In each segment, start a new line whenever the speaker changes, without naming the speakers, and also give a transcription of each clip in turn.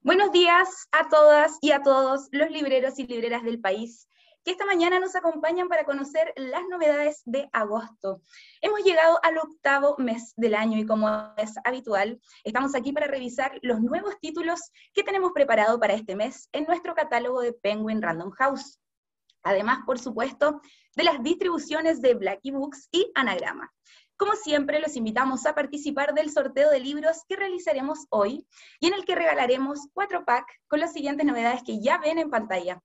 Buenos días a todas y a todos los libreros y libreras del país que esta mañana nos acompañan para conocer las novedades de agosto. Hemos llegado al octavo mes del año y como es habitual, estamos aquí para revisar los nuevos títulos que tenemos preparado para este mes en nuestro catálogo de Penguin Random House. Además, por supuesto, de las distribuciones de Blackie Books y Anagrama. Como siempre, los invitamos a participar del sorteo de libros que realizaremos hoy y en el que regalaremos 4 packs con las siguientes novedades que ya ven en pantalla.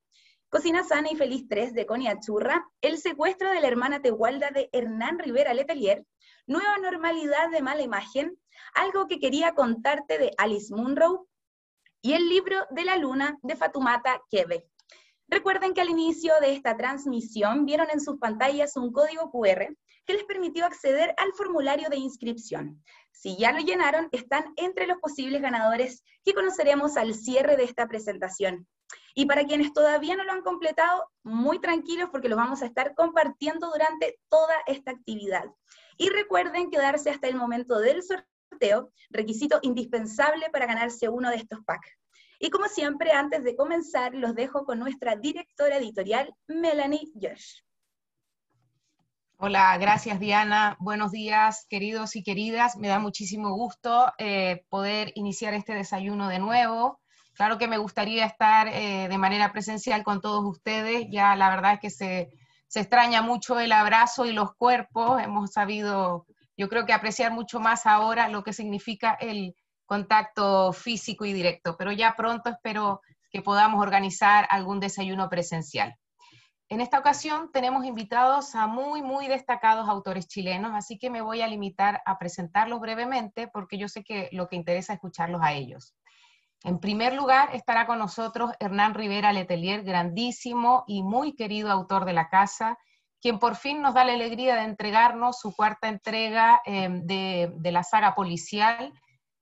Cocina Sana y Feliz 3 de Connie Achurra, El secuestro de la hermana Tehualda de Hernán Rivera Letelier, Nueva normalidad de Mala Imagen, Algo que quería contarte de Alice Munro y El libro de la luna de Fatumata Kebe. Recuerden que al inicio de esta transmisión vieron en sus pantallas un código QR que les permitió acceder al formulario de inscripción. Si ya lo llenaron, están entre los posibles ganadores que conoceremos al cierre de esta presentación. Y para quienes todavía no lo han completado, muy tranquilos porque los vamos a estar compartiendo durante toda esta actividad. Y recuerden quedarse hasta el momento del sorteo, requisito indispensable para ganarse uno de estos packs. Y como siempre, antes de comenzar, los dejo con nuestra directora editorial, Melanie Josh.
Hola, gracias Diana. Buenos días, queridos y queridas. Me da muchísimo gusto poder iniciar este desayuno de nuevo. Claro que me gustaría estar de manera presencial con todos ustedes. Ya la verdad es que se extraña mucho el abrazo y los cuerpos. Hemos sabido, yo creo que apreciar mucho más ahora lo que significa el contacto físico y directo, pero ya pronto espero que podamos organizar algún desayuno presencial. En esta ocasión tenemos invitados a muy destacados autores chilenos, así que me voy a limitar a presentarlos brevemente porque yo sé que lo que interesa es escucharlos a ellos. En primer lugar estará con nosotros Hernán Rivera Letelier, grandísimo y muy querido autor de la casa, quien por fin nos da la alegría de entregarnos su cuarta entrega de la saga policial.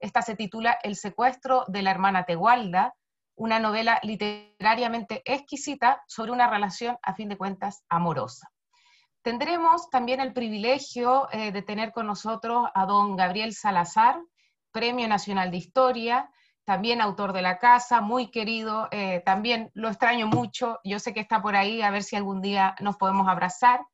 Esta se titula El secuestro de la hermana Tehualda, una novela literariamente exquisita sobre una relación, a fin de cuentas, amorosa. Tendremos también el privilegio de tener con nosotros a don Gabriel Salazar, Premio Nacional de Historia, también autor de la casa, muy querido, también lo extraño mucho, yo sé que está por ahí, a ver si algún día nos podemos abrazar,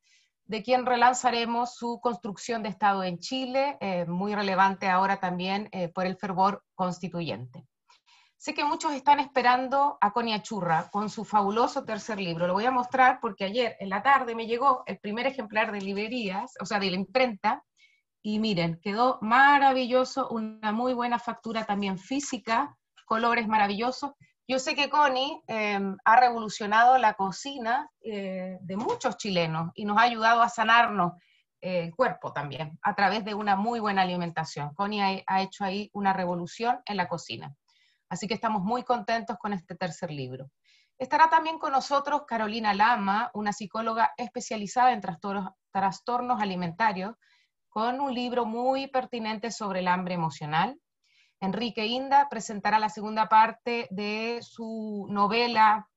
de quien relanzaremos su Construcción de Estado en Chile, muy relevante ahora también por el fervor constituyente. Sé que muchos están esperando a Connie Achurra con su fabuloso tercer libro. Lo voy a mostrar porque ayer en la tarde me llegó el primer ejemplar de librerías, o sea, de la imprenta, y miren, quedó maravilloso, una muy buena factura también física, colores maravillosos. Yo sé que Connie ha revolucionado la cocina de muchos chilenos y nos ha ayudado a sanarnos el cuerpo también, a través de una muy buena alimentación. Connie ha hecho ahí una revolución en la cocina. Así que estamos muy contentos con este tercer libro. Estará también con nosotros Carolina Lama, una psicóloga especializada en trastornos alimentarios, con un libro muy pertinente sobre el hambre emocional. Enrique Inda presentará la segunda parte de su novela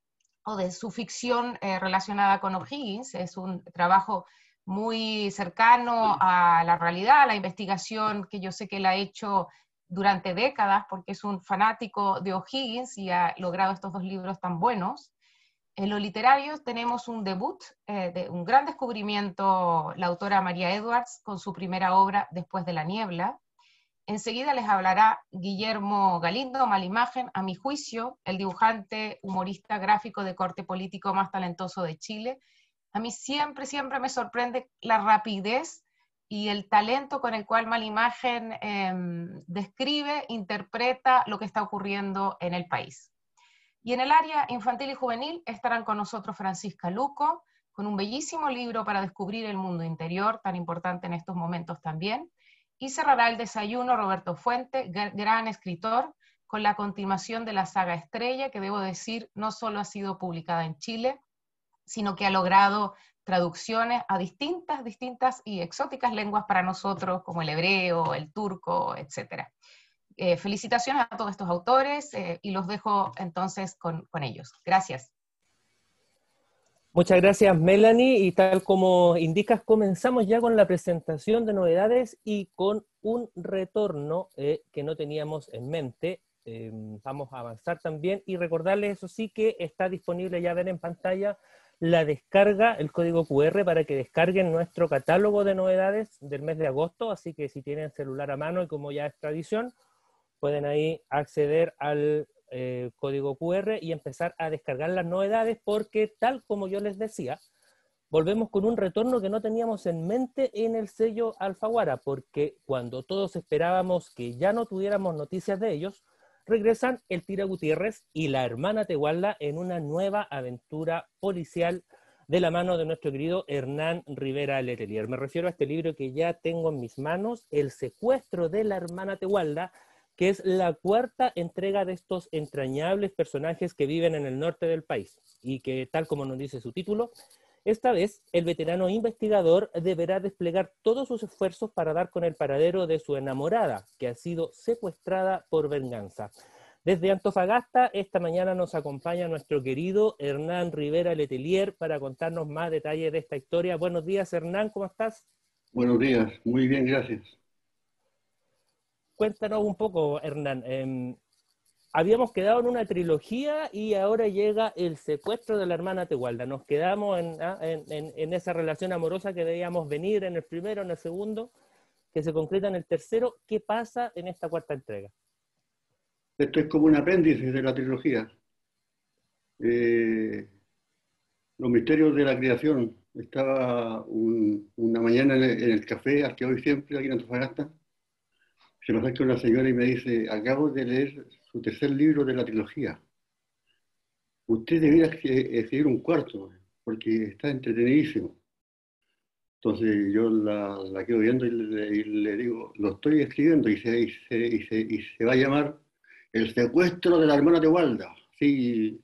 o de su ficción relacionada con O'Higgins. Es un trabajo muy cercano a la realidad, a la investigación que yo sé que él ha hecho durante décadas, porque es un fanático de O'Higgins y ha logrado estos 2 libros tan buenos. En lo literario tenemos un debut, de un gran descubrimiento, la autora María Edwards, con su primera obra, Después de la niebla. Enseguida les hablará Guillermo Galindo, Mala Imagen, a mi juicio, el dibujante, humorista gráfico de corte político más talentoso de Chile. A mí siempre me sorprende la rapidez y el talento con el cual Mala Imagen describe, interpreta lo que está ocurriendo en el país. Y en el área infantil y juvenil estarán con nosotros Francisca Luco, con un bellísimo libro para descubrir el mundo interior, tan importante en estos momentos también. Y cerrará el desayuno Roberto Fuente, gran escritor, con la continuación de la saga Estrella, que debo decir no solo ha sido publicada en Chile, sino que ha logrado traducciones a distintas y exóticas lenguas para nosotros, como el hebreo, el turco, etc. Felicitaciones a todos estos autores y los dejo entonces con ellos. Gracias.
Muchas gracias, Melanie, y tal como indicas, comenzamos ya con la presentación de novedades y con un retorno que no teníamos en mente. vamos a avanzar también y recordarles, eso sí, que está disponible, ya ven en pantalla, la descarga, el código QR para que descarguen nuestro catálogo de novedades del mes de agosto, así que si tienen celular a mano y como ya es tradición, pueden ahí acceder al código QR y empezar a descargar las novedades, porque tal como yo les decía, volvemos con un retorno que no teníamos en mente en el sello Alfaguara, porque cuando todos esperábamos que ya no tuviéramos noticias de ellos, regresan el Tira Gutiérrez y la hermana Tehualda en una nueva aventura policial de la mano de nuestro querido Hernán Rivera Letelier. Me refiero a este libro que ya tengo en mis manos, El secuestro de la hermana Tehualda, que es la cuarta entrega de estos entrañables personajes que viven en el norte del país y que, tal como nos dice su título, esta vez el veterano investigador deberá desplegar todos sus esfuerzos para dar con el paradero de su enamorada, que ha sido secuestrada por venganza. Desde Antofagasta, esta mañana nos acompaña nuestro querido Hernán Rivera Letelier para contarnos más detalles de esta historia. Buenos días, Hernán, ¿cómo estás?
Buenos días, muy bien, gracias.
Cuéntanos un poco, Hernán. Habíamos quedado en una trilogía y ahora llega el secuestro de la hermana Tehualda. Nos quedamos en esa relación amorosa que veíamos venir en el primero, en el segundo, que se concreta en el tercero. ¿Qué pasa en esta cuarta entrega?
Esto es como un apéndice de la trilogía. Los misterios de la creación. Estaba una mañana en el café al que voy siempre, aquí en Antofagasta. Se me acerca una señora y me dice: acabo de leer su tercer libro de la trilogía. Usted debería escribir un cuarto, porque está entretenidísimo. Entonces yo la quedo viendo y le digo: lo estoy escribiendo, y se va a llamar El secuestro de la hermana Tehualda. Sí,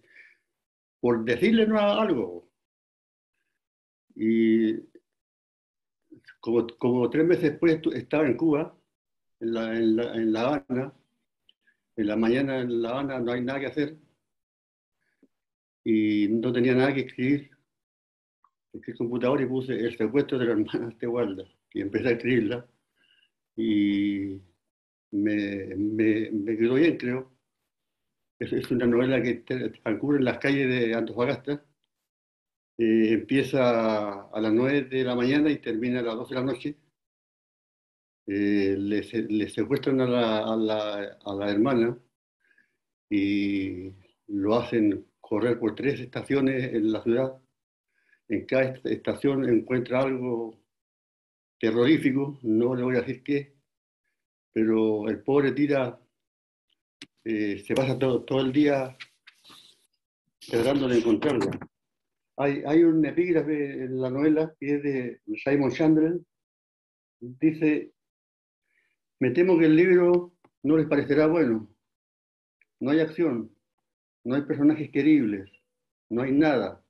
por decirle no algo. Y como 3 meses después estaba en Cuba, en La Habana. En la mañana en La Habana no hay nada que hacer y no tenía nada que escribir. Busqué el computador y puse El secuestro de la hermana Tehualda y empecé a escribirla y me quedó bien, creo. Es una novela que transcurre en las calles de Antofagasta. Empieza a las 9 de la mañana y termina a las 12 de la noche. Le secuestran a la hermana y lo hacen correr por 3 estaciones en la ciudad. En cada estación encuentra algo terrorífico, no le voy a decir qué, pero el pobre Tira se pasa todo el día tratando de encontrarlo. Hay un epígrafe en la novela que es de Simon Chandler. Dice: me temo que el libro no les parecerá bueno. No hay acción, no hay personajes queribles, no hay nada.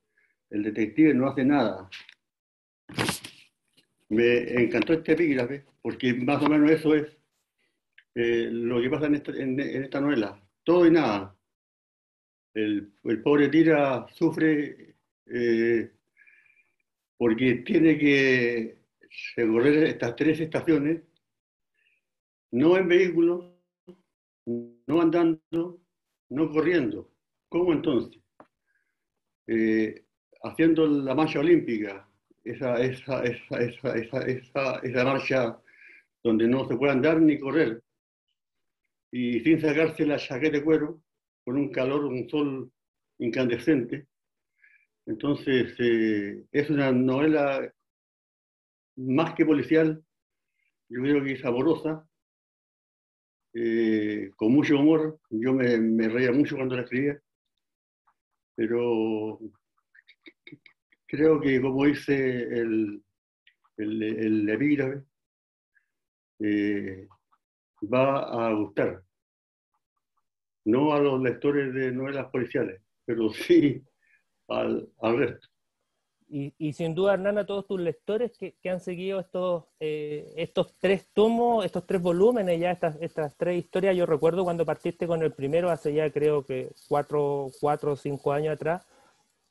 El detective no hace nada. Me encantó este epígrafe porque más o menos eso es lo que pasa en esta novela. Todo y nada. El pobre Tira sufre porque tiene que recorrer estas 3 estaciones, no en vehículo, no andando, no corriendo. ¿Cómo entonces? Haciendo la marcha olímpica, esa marcha donde no se puede andar ni correr, y sin sacarse la chaqueta de cuero, con un calor, un sol incandescente. Entonces, es una novela más que policial, yo creo que es saborosa, con mucho humor. Yo me reía mucho cuando la escribía, pero creo que, como dice el epígrafe, va a gustar. No a los lectores de novelas policiales, pero sí al resto.
Y sin duda, Hernán, a todos tus lectores que han seguido estos 3 tomos, estos 3 volúmenes, ya estas 3 historias. Yo recuerdo cuando partiste con el primero, hace ya creo que 4 o 5 años atrás,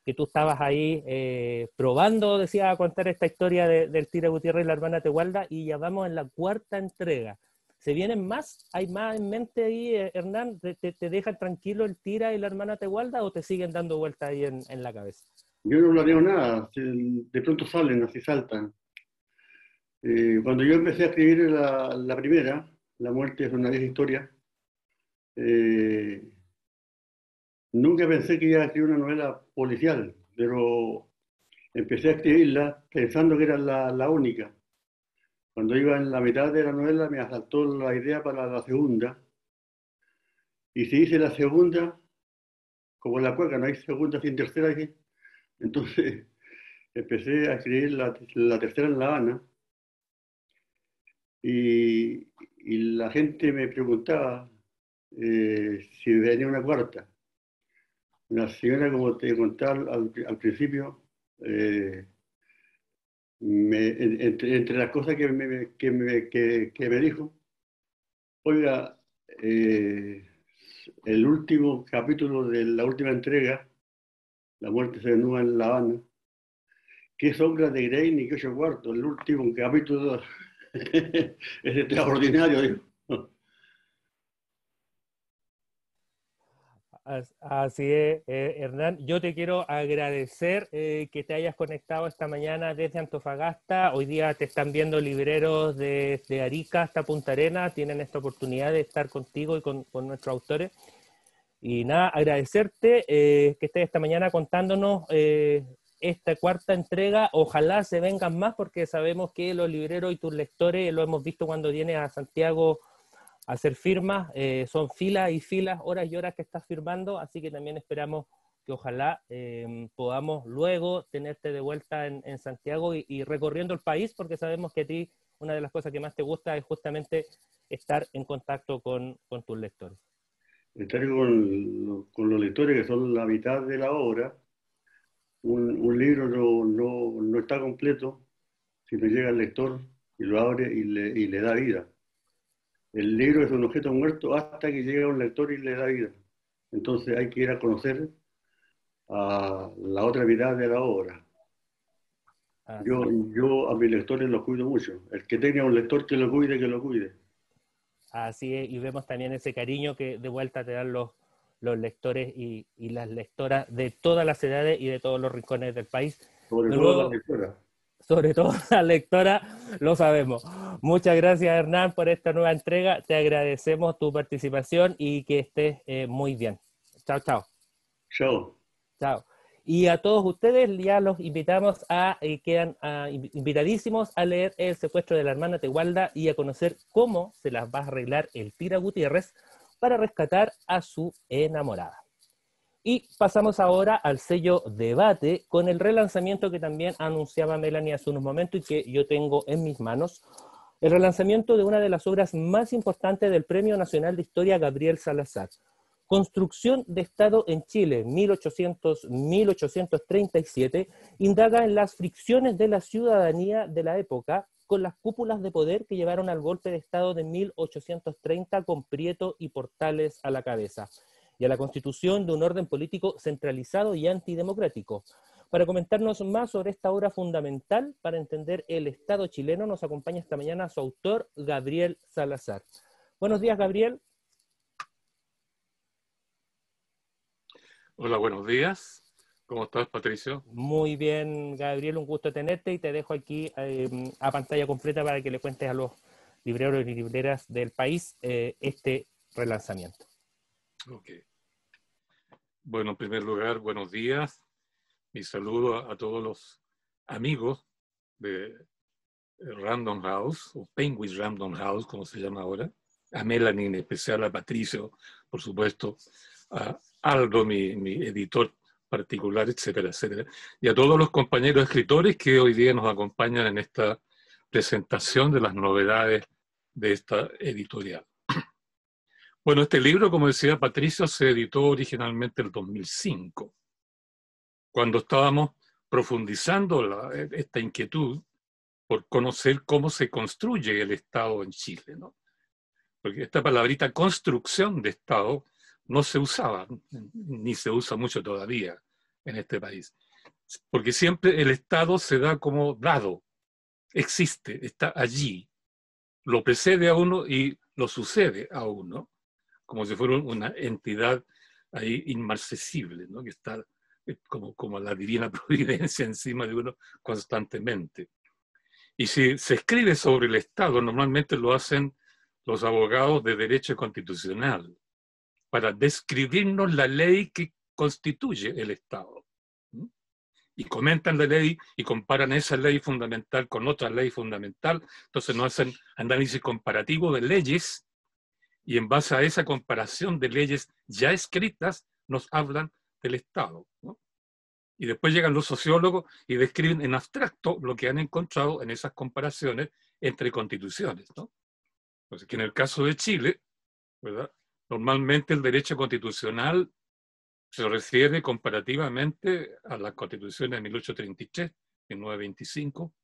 que tú estabas ahí probando, decía, a contar esta historia del Tira Gutiérrez y la hermana Tehualda, y ya vamos en la cuarta entrega. ¿Se vienen más? ¿Hay más en mente ahí, Hernán? ¿Te dejan tranquilo el Tira y la hermana Tegualda o te siguen dando vueltas ahí en la cabeza?
Yo no planeo nada, de pronto salen, así saltan. Cuando yo empecé a escribir la primera, La muerte es una vieja historia, eh, nunca pensé que iba a escribir una novela policial, pero empecé a escribirla pensando que era la única. Cuando iba en la mitad de la novela me asaltó la idea para la segunda, y si hice la segunda, como en la cueca, no hay segunda sin tercera, dije. Entonces empecé a escribir la tercera en La Habana, y la gente me preguntaba si venía una cuarta. Una señora, como te contaba al principio, entre las cosas que me dijo, oiga, el último capítulo de la última entrega, La muerte se desnuda en La Habana, ¿qué sombra de Grey ni qué 8 cuartos? El último capítulo es extraordinario, digo.
Así es, Hernán. Yo te quiero agradecer que te hayas conectado esta mañana desde Antofagasta. Hoy día te están viendo libreros de Arica hasta Punta Arenas. Tienen esta oportunidad de estar contigo y con nuestros autores. Y nada, agradecerte que estés esta mañana contándonos esta cuarta entrega. Ojalá se vengan más porque sabemos que los libreros y tus lectores, lo hemos visto cuando vienes a Santiago hacer firmas, son filas y filas, horas y horas que estás firmando, así que también esperamos que ojalá podamos luego tenerte de vuelta en Santiago y recorriendo el país, porque sabemos que a ti una de las cosas que más te gusta es justamente estar en contacto con tus lectores.
Estar con los lectores, que son la mitad de la obra. Un libro no está completo si no llega el lector y lo abre y le da vida. El libro es un objeto muerto hasta que llega un lector y le da vida. Entonces hay que ir a conocer a la otra mitad de la obra. Yo a mis lectores los cuido mucho. El que tenga un lector que lo cuide.
Así es, y vemos también ese cariño que de vuelta te dan los lectores y las lectoras de todas las edades y de todos los rincones del país.
Sobre todo las lectoras.
Sobre todo la lectora, lo sabemos. Muchas gracias, Hernán, por esta nueva entrega. Te agradecemos tu participación y que estés muy bien. Chao, chao.
Chao.
Chao. Y a todos ustedes ya los invitamos quedan invitadísimos a leer El secuestro de la hermana Tegualda y a conocer cómo se las va a arreglar el Tira Gutiérrez para rescatar a su enamorada. Y pasamos ahora al sello Debate con el relanzamiento que también anunciaba Melanie hace unos momentos y que yo tengo en mis manos. El relanzamiento de una de las obras más importantes del Premio Nacional de Historia Gabriel Salazar. Construcción de Estado en Chile, 1800-1837, indaga en las fricciones de la ciudadanía de la época con las cúpulas de poder que llevaron al golpe de Estado de 1830 con Prieto y Portales a la cabeza, y a la constitución de un orden político centralizado y antidemocrático. Para comentarnos más sobre esta obra fundamental para entender el Estado chileno, nos acompaña esta mañana su autor, Gabriel Salazar. Buenos días, Gabriel.
Hola, buenos días. ¿Cómo estás, Patricio?
Muy bien, Gabriel, un gusto tenerte y te dejo aquí a pantalla completa para que le cuentes a los libreros y libreras del país este relanzamiento.
Ok. Bueno, en primer lugar, buenos días. Mi saludo a todos los amigos de Random House, o Penguin Random House, como se llama ahora. A Melanie, en especial, a Patricio, por supuesto, a Aldo, mi editor particular, etcétera, etcétera. Y a todos los compañeros escritores que hoy día nos acompañan en esta presentación de las novedades de esta editorial. Bueno, este libro, como decía Patricio, se editó originalmente en el 2005, cuando estábamos profundizando esta inquietud por conocer cómo se construye el Estado en Chile, ¿no? Porque esta palabrita construcción de Estado no se usaba, ni se usa mucho todavía en este país. Porque siempre el Estado se da como dado, existe, está allí, lo precede a uno y lo sucede a uno, como si fuera una entidad ahí inmarcesible, ¿no? Que está como la divina providencia encima de uno constantemente. Y si se escribe sobre el Estado, normalmente lo hacen los abogados de derecho constitucional, para describirnos la ley que constituye el Estado. Y comentan la ley y comparan esa ley fundamental con otra ley fundamental, entonces nos hacen análisis comparativo de leyes, y en base a esa comparación de leyes ya escritas, nos hablan del Estado, ¿no? Y después llegan los sociólogos y describen en abstracto lo que han encontrado en esas comparaciones entre constituciones, ¿no? Entonces, que en el caso de Chile, ¿verdad?, normalmente el derecho constitucional se refiere comparativamente a las constituciones de 1833, 1925,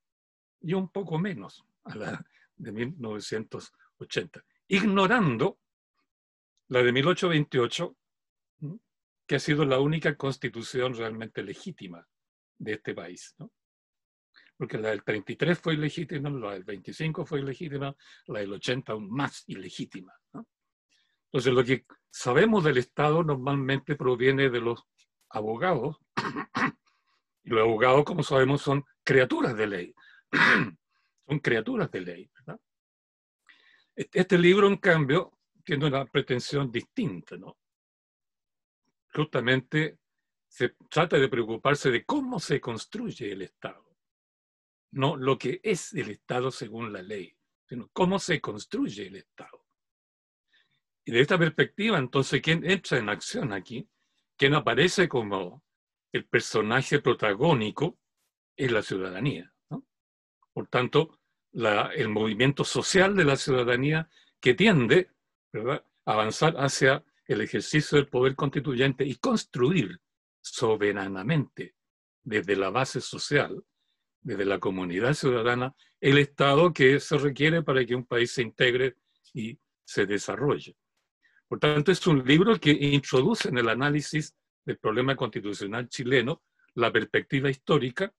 y un poco menos a la de 1980, ignorando la de 1828, que ha sido la única constitución realmente legítima de este país, ¿no? Porque la del 33 fue ilegítima, la del 25 fue ilegítima, la del 80 aún más ilegítima, ¿no? Entonces, lo que sabemos del Estado normalmente proviene de los abogados, y los abogados, como sabemos, son criaturas de ley. Son criaturas de ley, ¿verdad? Este libro, en cambio, tiene una pretensión distinta, ¿no? Justamente se trata de preocuparse de cómo se construye el Estado, no lo que es el Estado según la ley, sino cómo se construye el Estado. Y de esta perspectiva, entonces, ¿quién entra en acción aquí? ¿Quién aparece como el personaje protagónico? Es la ciudadanía, ¿no? Por tanto, el movimiento social de la ciudadanía que tiende, ¿verdad?, a avanzar hacia el ejercicio del poder constituyente y construir soberanamente desde la base social, desde la comunidad ciudadana, el Estado que se requiere para que un país se integre y se desarrolle. Por tanto, es un libro que introduce en el análisis del problema constitucional chileno la perspectiva histórica,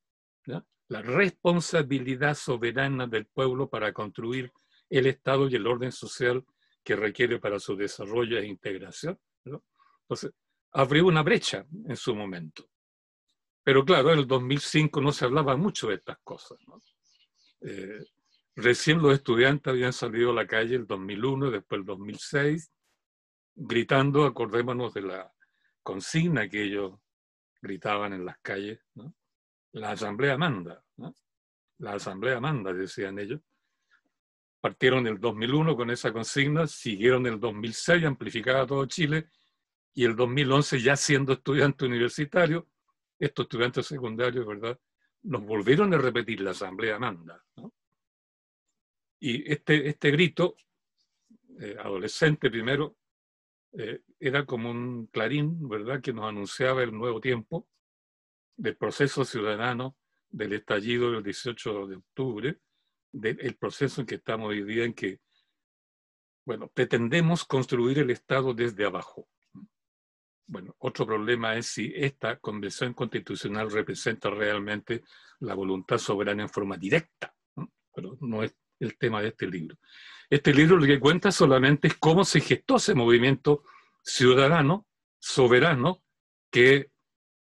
¿ya?, la responsabilidad soberana del pueblo para construir el Estado y el orden social que requiere para su desarrollo e integración, ¿no? Entonces, abrió una brecha en su momento. Pero claro, en el 2005 no se hablaba mucho de estas cosas, ¿no? Recién los estudiantes habían salido a la calle el 2001, después el 2006, gritando, acordémonos de la consigna que ellos gritaban en las calles, ¿no? La asamblea manda, ¿no? La asamblea manda, decían ellos. Partieron en el 2001 con esa consigna, siguieron en el 2006, amplificada a todo Chile, y el 2011, ya siendo estudiante universitario, estos estudiantes secundarios, ¿verdad?, nos volvieron a repetir la asamblea manda, ¿no? Y este grito, adolescente primero, era como un clarín, ¿verdad?, que nos anunciaba el nuevo tiempo del proceso ciudadano, del estallido del 18 de octubre, del proceso en que estamos hoy día, en que, bueno, pretendemos construir el Estado desde abajo. Bueno, otro problema es si esta convención constitucional representa realmente la voluntad soberana en forma directa, ¿no? Pero no es el tema de este libro. Este libro lo que cuenta solamente es cómo se gestó ese movimiento ciudadano, soberano, que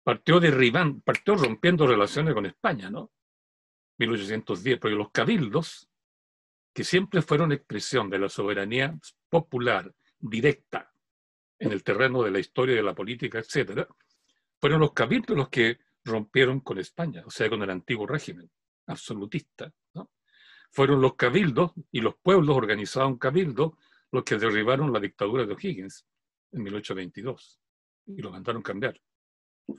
partió rompiendo relaciones con España, ¿no? 1810, porque los cabildos, que siempre fueron expresión de la soberanía popular, directa, en el terreno de la historia, de la política, etc., fueron los cabildos los que rompieron con España, o sea, con el antiguo régimen absolutista, ¿no? Fueron los cabildos y los pueblos organizados en cabildos los que derribaron la dictadura de O'Higgins en 1822 y lo mandaron cambiar.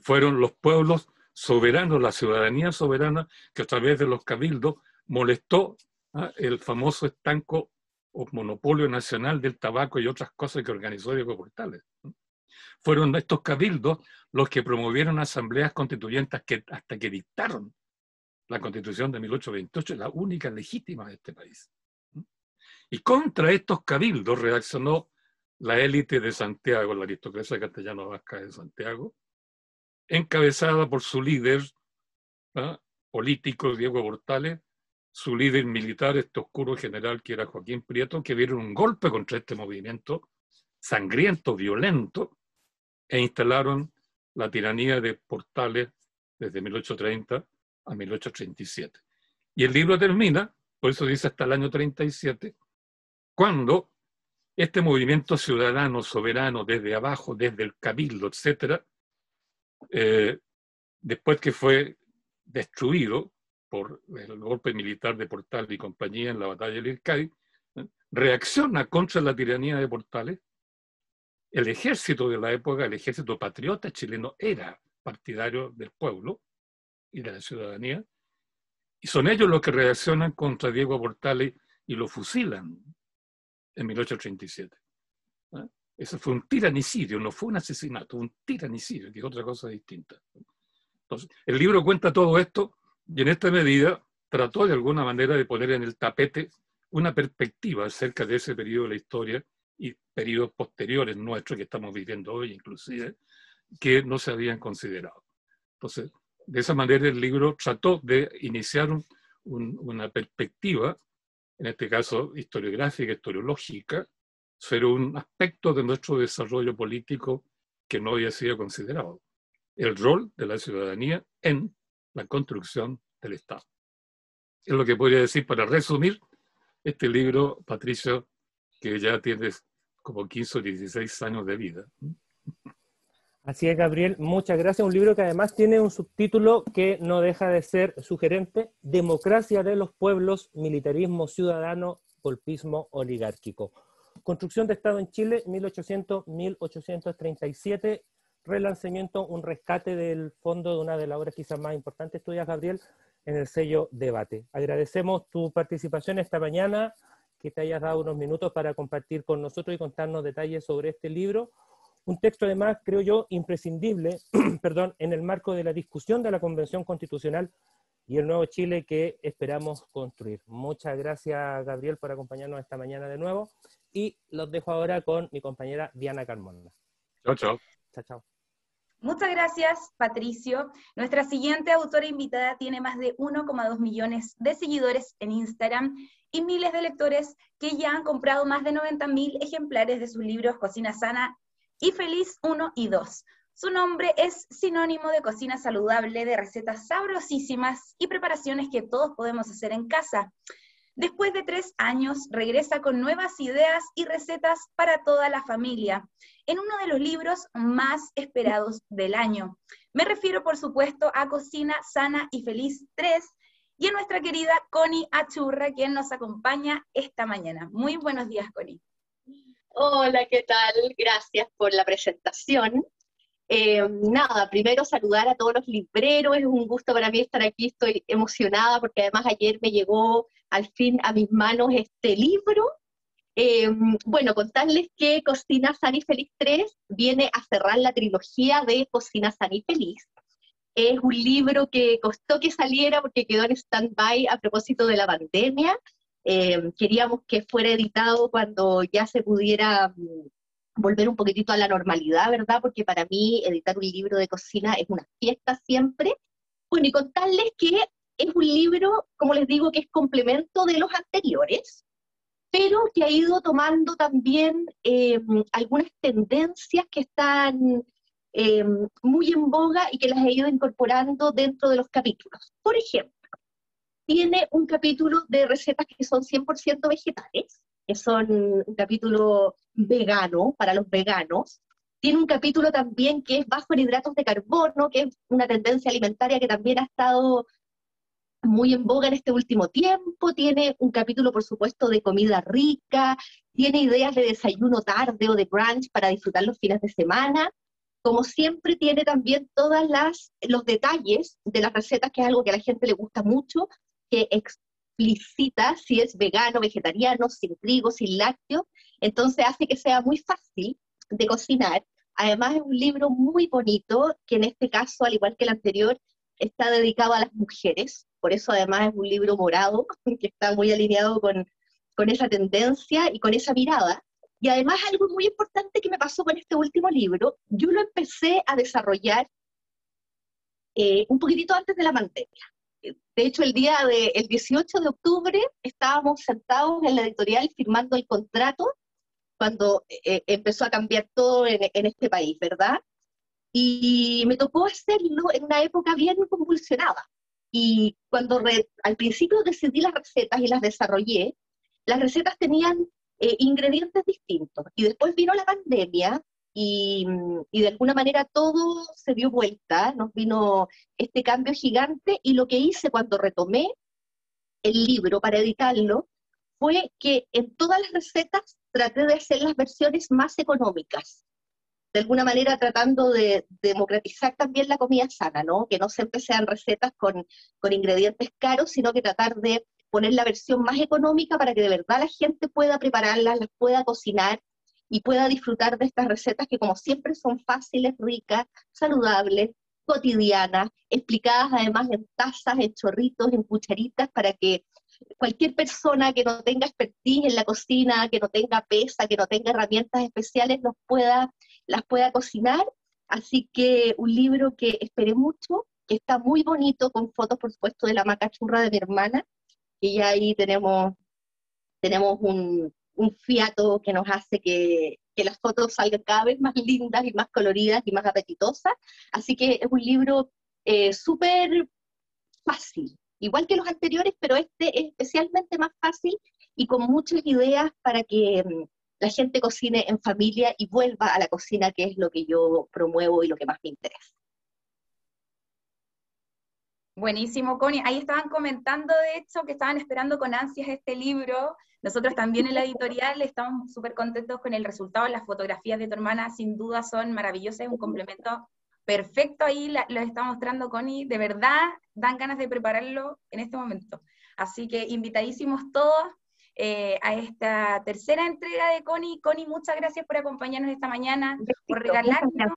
Fueron los pueblos soberanos, la ciudadanía soberana, que a través de los cabildos molestó el famoso estanco o monopolio nacional del tabaco y otras cosas que organizó Diego Portales. Fueron estos cabildos los que promovieron asambleas constituyentes hasta que dictaron la Constitución de 1828, la única legítima de este país. Y contra estos cabildos reaccionó la élite de Santiago, la aristocracia castellano-vasca de Santiago, encabezada por su líder político, Diego Portales, su líder militar, este oscuro general que era Joaquín Prieto, que dieron un golpe contra este movimiento sangriento, violento, e instalaron la tiranía de Portales desde 1830 a 1837. Y el libro termina, por eso dice hasta el año 37, cuando este movimiento ciudadano, soberano, desde abajo, desde el cabildo, etc., después que fue destruido por el golpe militar de Portales y compañía en la batalla del Ircay, reacciona contra la tiranía de Portales. El ejército de la época, el ejército patriota chileno, era partidario del pueblo y de la ciudadanía, y son ellos los que reaccionan contra Diego Portales y lo fusilan en 1837. Eso fue un tiranicidio, no fue un asesinato, un tiranicidio, que es otra cosa distinta. Entonces, el libro cuenta todo esto y en esta medida trató de alguna manera de poner en el tapete una perspectiva acerca de ese periodo de la historia y periodos posteriores nuestros que estamos viviendo hoy inclusive, que no se habían considerado. Entonces, de esa manera el libro trató de iniciar una perspectiva, en este caso historiográfica, historiológica, sobre un aspecto de nuestro desarrollo político que no había sido considerado: el rol de la ciudadanía en la construcción del Estado. Es lo que podría decir para resumir este libro, Patricio, que ya tienes como 15 o 16 años de vida.
Así es, Gabriel, muchas gracias. Un libro que además tiene un subtítulo que no deja de ser sugerente: Democracia de los pueblos, militarismo ciudadano, golpismo oligárquico. Construcción de Estado en Chile, 1800-1837, relanzamiento, un rescate del fondo de una de las obras quizás más importantes tuyas, Gabriel, en el sello Debate. Agradecemos tu participación esta mañana, que te hayas dado unos minutos para compartir con nosotros y contarnos detalles sobre este libro. Un texto además, creo yo, imprescindible perdón, en el marco de la discusión de la Convención Constitucional y el nuevo Chile que esperamos construir. Muchas gracias, Gabriel, por acompañarnos esta mañana de nuevo, y los dejo ahora con mi compañera Diana Carmona.
Chao, chao.
Chao, chao.
Muchas gracias, Patricio. Nuestra siguiente autora invitada tiene más de 1,2 millones de seguidores en Instagram y miles de lectores que ya han comprado más de 90.000 ejemplares de sus libros Cocina Sana y Feliz 1 y 2. Su nombre es sinónimo de cocina saludable, de recetas sabrosísimas y preparaciones que todos podemos hacer en casa. Después de 3 años, regresa con nuevas ideas y recetas para toda la familia, en uno de los libros más esperados del año. Me refiero, por supuesto, a Cocina Sana y Feliz 3, y a nuestra querida Connie Achurra, quien nos acompaña esta mañana. Muy buenos días, Connie.
Hola, ¿qué tal? Gracias por la presentación. Nada, primero saludar a todos los libreros, es un gusto para mí estar aquí, estoy emocionada porque además ayer me llegó al fin a mis manos este libro. Bueno, contarles que Cocina Sana y Feliz 3 viene a cerrar la trilogía de Cocina Sana y Feliz. Es un libro que costó que saliera porque quedó en stand-by a propósito de la pandemia. Queríamos que fuera editado cuando ya se pudiera volver un poquitito a la normalidad, ¿verdad? Porque para mí editar un libro de cocina es una fiesta siempre. Bueno, y contarles que es un libro, como les digo, que es complemento de los anteriores, pero que ha ido tomando también algunas tendencias que están muy en boga y que las he ido incorporando dentro de los capítulos. Por ejemplo, tiene un capítulo de recetas que son 100% vegetales, que son un capítulo vegano para los veganos. Tiene un capítulo también que es bajo en hidratos de carbono, que es una tendencia alimentaria que también ha estado muy en boga en este último tiempo. Tiene un capítulo, por supuesto, de comida rica, tiene ideas de desayuno tarde o de brunch para disfrutar los fines de semana. Como siempre, tiene también todos los detalles de las recetas, que es algo que a la gente le gusta mucho, que explicita si es vegano, vegetariano, sin trigo, sin lácteos, entonces hace que sea muy fácil de cocinar. Además es un libro muy bonito, que en este caso, al igual que el anterior, está dedicado a las mujeres, por eso además es un libro morado, que está muy alineado con esa tendencia y con esa mirada. Y además algo muy importante que me pasó con este último libro, yo lo empecé a desarrollar un poquitito antes de la pandemia. de hecho, el 18 de octubre estábamos sentados en la editorial firmando el contrato cuando empezó a cambiar todo en este país, ¿verdad? Y me tocó hacerlo en una época bien convulsionada. Y cuando al principio decidí las recetas y las desarrollé, las recetas tenían ingredientes distintos. Y después vino la pandemia y de alguna manera todo se dio vuelta, nos vino este cambio gigante, y lo que hice cuando retomé el libro para editarlo fue que en todas las recetas traté de hacer las versiones más económicas, de alguna manera tratando de democratizar también la comida sana, ¿no? Que no siempre sean recetas con ingredientes caros, sino que tratar de poner la versión más económica para que de verdad la gente pueda prepararlas, las pueda cocinar y pueda disfrutar de estas recetas que, como siempre, son fáciles, ricas, saludables, cotidianas, explicadas además en tazas, en chorritos, en cucharitas, para que cualquier persona que no tenga expertise en la cocina, que no tenga pesa, que no tenga herramientas especiales, las pueda cocinar. Así que un libro que esperé mucho, que está muy bonito, con fotos, por supuesto, de la macachurra de mi hermana, y ya ahí tenemos un fiato que nos hace que las fotos salgan cada vez más lindas y más coloridas y más apetitosas. Así que es un libro súper fácil, igual que los anteriores, pero este es especialmente más fácil y con muchas ideas para que la gente cocine en familia y vuelva a la cocina, que es lo que yo promuevo y lo que más me interesa.
Buenísimo, Connie. Ahí estaban comentando, de hecho, que estaban esperando con ansias este libro. Nosotros también en la editorial estamos súper contentos con el resultado. Las fotografías de tu hermana sin duda son maravillosas, es un complemento perfecto. Ahí lo está mostrando Connie. De verdad, dan ganas de prepararlo en este momento. Así que invitadísimos todos a esta tercera entrega de Connie. Connie, muchas gracias por acompañarnos esta mañana, por regalarnos.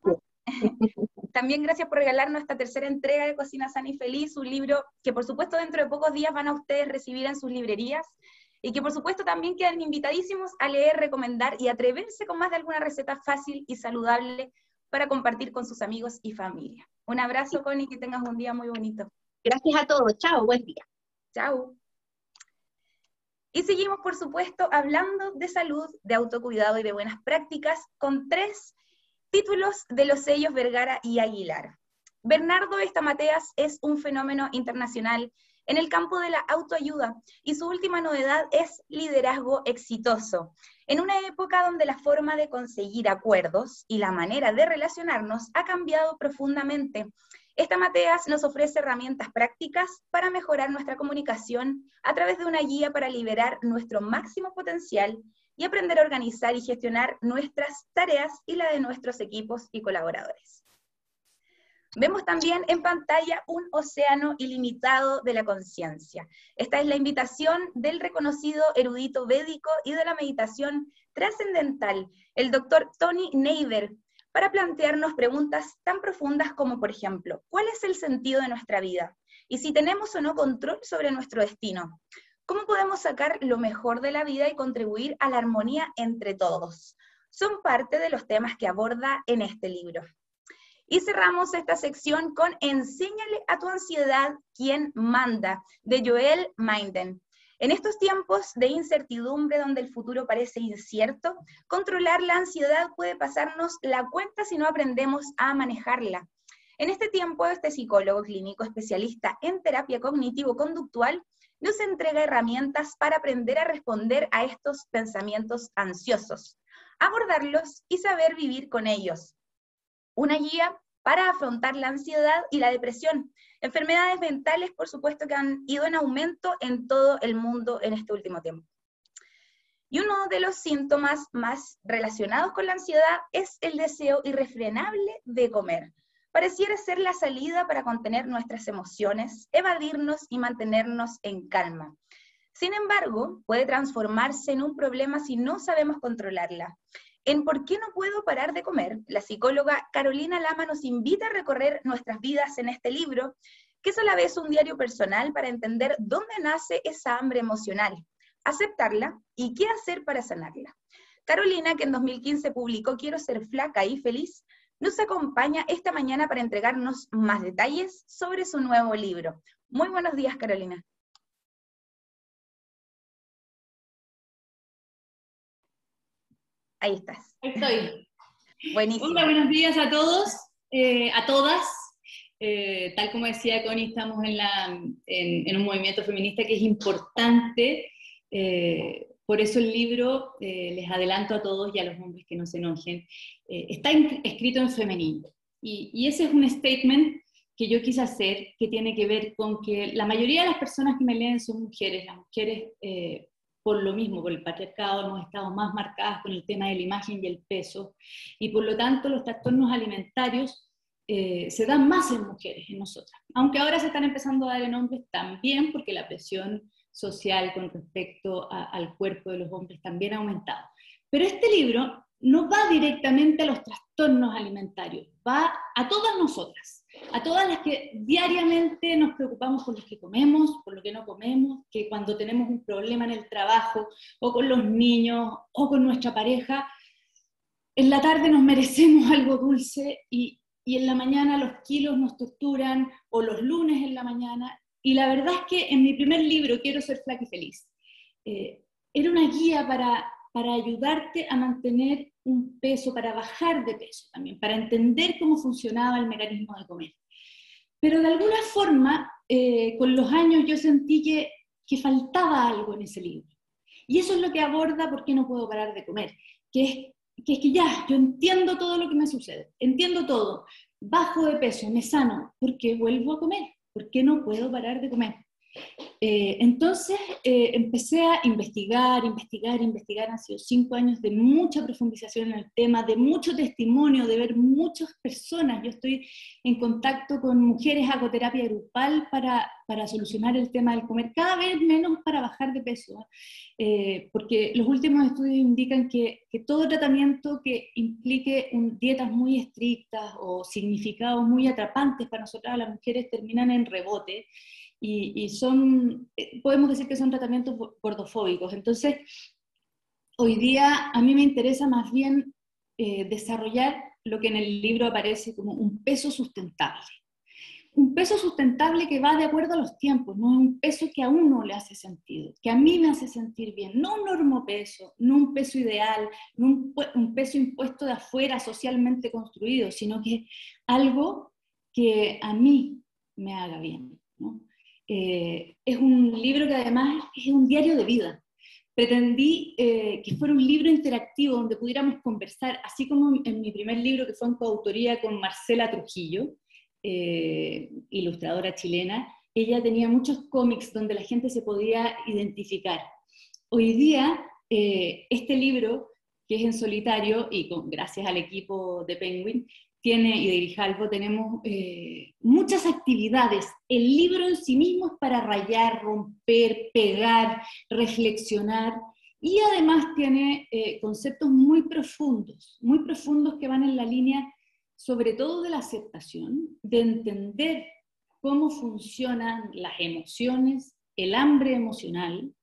También gracias por regalarnos esta tercera entrega de Cocina Sana y Feliz, un libro que por supuesto dentro de pocos días van a ustedes recibir en sus librerías, y que por supuesto también quedan invitadísimos a leer, recomendar y atreverse con más de alguna receta fácil y saludable para compartir con sus amigos y familia. Un abrazo, Connie, que tengas un día muy bonito.
Gracias a todos, chao, buen día.
Chao. Y seguimos, por supuesto, hablando de salud, de autocuidado y de buenas prácticas con 3 títulos de los sellos Vergara y Aguilar. Bernardo Estamateas es un fenómeno internacional en el campo de la autoayuda y su última novedad es Liderazgo Exitoso. En una época donde la forma de conseguir acuerdos y la manera de relacionarnos ha cambiado profundamente, Estamateas nos ofrece herramientas prácticas para mejorar nuestra comunicación a través de una guía para liberar nuestro máximo potencial y aprender a organizar y gestionar nuestras tareas y la de nuestros equipos y colaboradores. Vemos también en pantalla un océano ilimitado de la conciencia. Esta es la invitación del reconocido erudito védico y de la meditación trascendental, el Dr. Tony Neider, para plantearnos preguntas tan profundas como, por ejemplo, ¿cuál es el sentido de nuestra vida? Y si tenemos o no control sobre nuestro destino. ¿Cómo podemos sacar lo mejor de la vida y contribuir a la armonía entre todos? Son parte de los temas que aborda en este libro. Y cerramos esta sección con Enséñale a tu ansiedad quién manda, de Joel Minden. En estos tiempos de incertidumbre donde el futuro parece incierto, controlar la ansiedad puede pasarnos la cuenta si no aprendemos a manejarla. En este tiempo, este psicólogo clínico especialista en terapia cognitivo-conductual nos entrega herramientas para aprender a responder a estos pensamientos ansiosos, abordarlos y saber vivir con ellos. Una guía para afrontar la ansiedad y la depresión, enfermedades mentales, por supuesto, que han ido en aumento en todo el mundo en este último tiempo. Y uno de los síntomas más relacionados con la ansiedad es el deseo irrefrenable de comer. Pareciera ser la salida para contener nuestras emociones, evadirnos y mantenernos en calma. Sin embargo, puede transformarse en un problema si no sabemos controlarla. En ¿Por qué no puedo parar de comer?, la psicóloga Carolina Lama nos invita a recorrer nuestras vidas en este libro, que es a la vez un diario personal para entender dónde nace esa hambre emocional, aceptarla y qué hacer para sanarla. Carolina, que en 2015 publicó Quiero ser flaca y feliz, nos acompaña esta mañana para entregarnos más detalles sobre su nuevo libro. Muy buenos días, Carolina. Ahí estás.
Ahí estoy.
Buenísimo.
Hola, buenos días a todos, a todas. Tal como decía Connie, estamos en un movimiento feminista que es importante. Por eso el libro, les adelanto a todos y a los hombres que no se enojen, está escrito en femenino. Y ese es un statement que yo quise hacer, que tiene que ver con que la mayoría de las personas que me leen son mujeres. Las mujeres, por lo mismo, por el patriarcado, hemos estado más marcadas con el tema de la imagen y el peso, y por lo tanto los trastornos alimentarios se dan más en mujeres, en nosotras. Aunque ahora se están empezando a dar en hombres también, porque la presión social con respecto al cuerpo de los hombres también ha aumentado. Pero este libro no va directamente a los trastornos alimentarios, va a todas nosotras, a todas las que diariamente nos preocupamos por lo que comemos, por lo que no comemos, que cuando tenemos un problema en el trabajo, o con los niños, o con nuestra pareja, en la tarde nos merecemos algo dulce y en la mañana los kilos nos torturan, o los lunes en la mañana. Y la verdad es que en mi primer libro, Quiero ser flaca y feliz, era una guía para ayudarte a mantener un peso, para bajar de peso también, para entender cómo funcionaba el mecanismo de comer. Pero de alguna forma, con los años yo sentí que faltaba algo en ese libro. Y eso es lo que aborda ¿Por qué no puedo parar de comer? Que es que ya, yo entiendo todo lo que me sucede, entiendo todo, bajo de peso, me sano, ¿por qué vuelvo a comer? ¿Por qué no puedo parar de comer? Entonces empecé a investigar, han sido 5 años de mucha profundización en el tema, de mucho testimonio, de ver muchas personas. Yo estoy en contacto con mujeres, hago terapia grupal para solucionar el tema del comer, cada vez menos para bajar de peso, porque los últimos estudios indican que todo tratamiento que implique dietas muy estrictas o significados muy atrapantes para nosotras las mujeres terminan en rebote. Y podemos decir que son tratamientos gordofóbicos. Entonces, hoy día a mí me interesa más bien desarrollar lo que en el libro aparece como un peso sustentable. Un peso sustentable que va de acuerdo a los tiempos, no es un peso que a uno le hace sentido, que a mí me hace sentir bien, no un normopeso, no un peso ideal, no un peso impuesto de afuera socialmente construido, sino que algo que a mí me haga bien, ¿no? Es un libro que además es un diario de vida. Pretendí que fuera un libro interactivo donde pudiéramos conversar, así como en mi primer libro, que fue en coautoría con Marcela Trujillo, ilustradora chilena. Ella tenía muchos cómics donde la gente se podía identificar. Hoy día, este libro, que es en solitario, y gracias al equipo de Penguin, y de Grijalvo, tenemos muchas actividades. El libro en sí mismo es para rayar, romper, pegar, reflexionar, y además tiene conceptos muy profundos que van en la línea sobre todo de la aceptación, de entender cómo funcionan las emociones, el hambre emocional,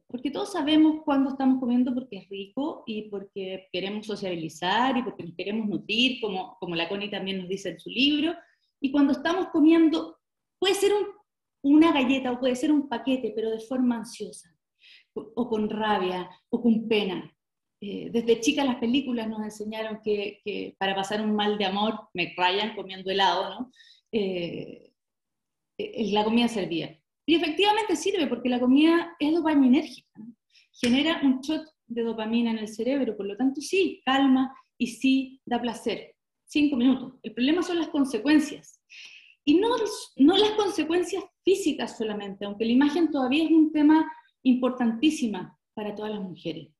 porque todos sabemos cuándo estamos comiendo porque es rico y porque queremos sociabilizar y porque nos queremos nutrir, como la Connie también nos dice en su libro, y cuando estamos comiendo puede ser una galleta o puede ser un paquete, pero de forma ansiosa, o con rabia, o con pena. Desde chica las películas nos enseñaron que para pasar un mal de amor, me rayan comiendo helado, ¿no? La comida servía. Y efectivamente sirve, porque la comida es dopaminérgica, ¿no? Genera un shot de dopamina en el cerebro, por lo tanto sí, calma y sí da placer. 5 minutos. El problema son las consecuencias. Y no las consecuencias físicas solamente, aunque la imagen todavía es un tema importantísima para todas las mujeres.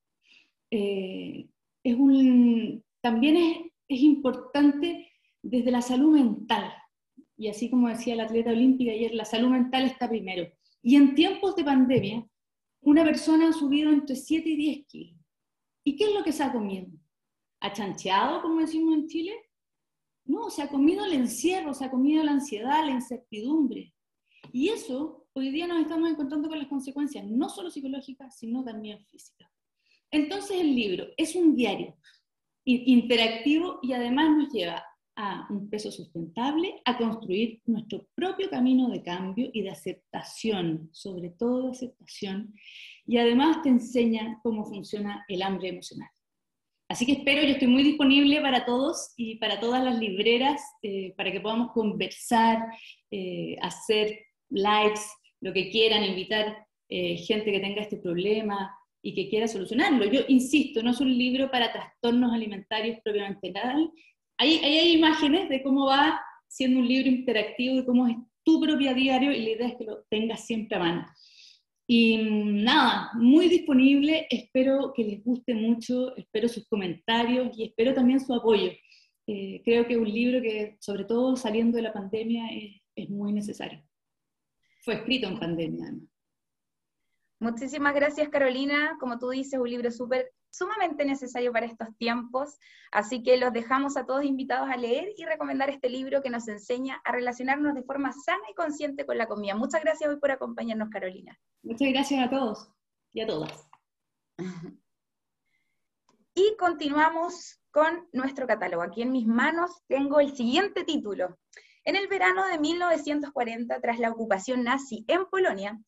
También es importante desde la salud mental. Y así como decía la atleta olímpica ayer, la salud mental está primero. Y en tiempos de pandemia, una persona ha subido entre 7 y 10 kilos. ¿Y qué es lo que se ha comido? ¿Achancheado, como decimos en Chile? No, se ha comido el encierro, se ha comido la ansiedad, la incertidumbre. Y eso, hoy día nos estamos encontrando con las consecuencias, no solo psicológicas, sino también físicas. Entonces el libro es un diario. interactivo y además nos lleva a un peso sustentable, a construir nuestro propio camino de cambio y de aceptación, sobre todo de aceptación, y además te enseña cómo funciona el hambre emocional. Así que espero, yo estoy muy disponible para todos y para todas las libreras, para que podamos conversar, hacer lives, lo que quieran, invitar gente que tenga este problema y que quiera solucionarlo. Yo insisto, no es un libro para trastornos alimentarios propiamente tal. Ahí hay imágenes de cómo va siendo un libro interactivo, de cómo es tu propio diario, y la idea es que lo tengas siempre a mano. Y nada, muy disponible, espero que les guste mucho, espero sus comentarios y espero también su apoyo. Creo que es un libro que, sobre todo saliendo de la pandemia, es muy necesario. Fue escrito en pandemia, además.
Muchísimas gracias, Carolina. Como tú dices, un libro sumamente necesario para estos tiempos, así que los dejamos a todos invitados a leer y recomendar este libro que nos enseña a relacionarnos de forma sana y consciente con la comida. Muchas gracias hoy por acompañarnos, Carolina.
Muchas gracias a todos y a todas.
Y continuamos con nuestro catálogo. Aquí en mis manos tengo el siguiente título. En el verano de 1940, tras la ocupación nazi en Polonia,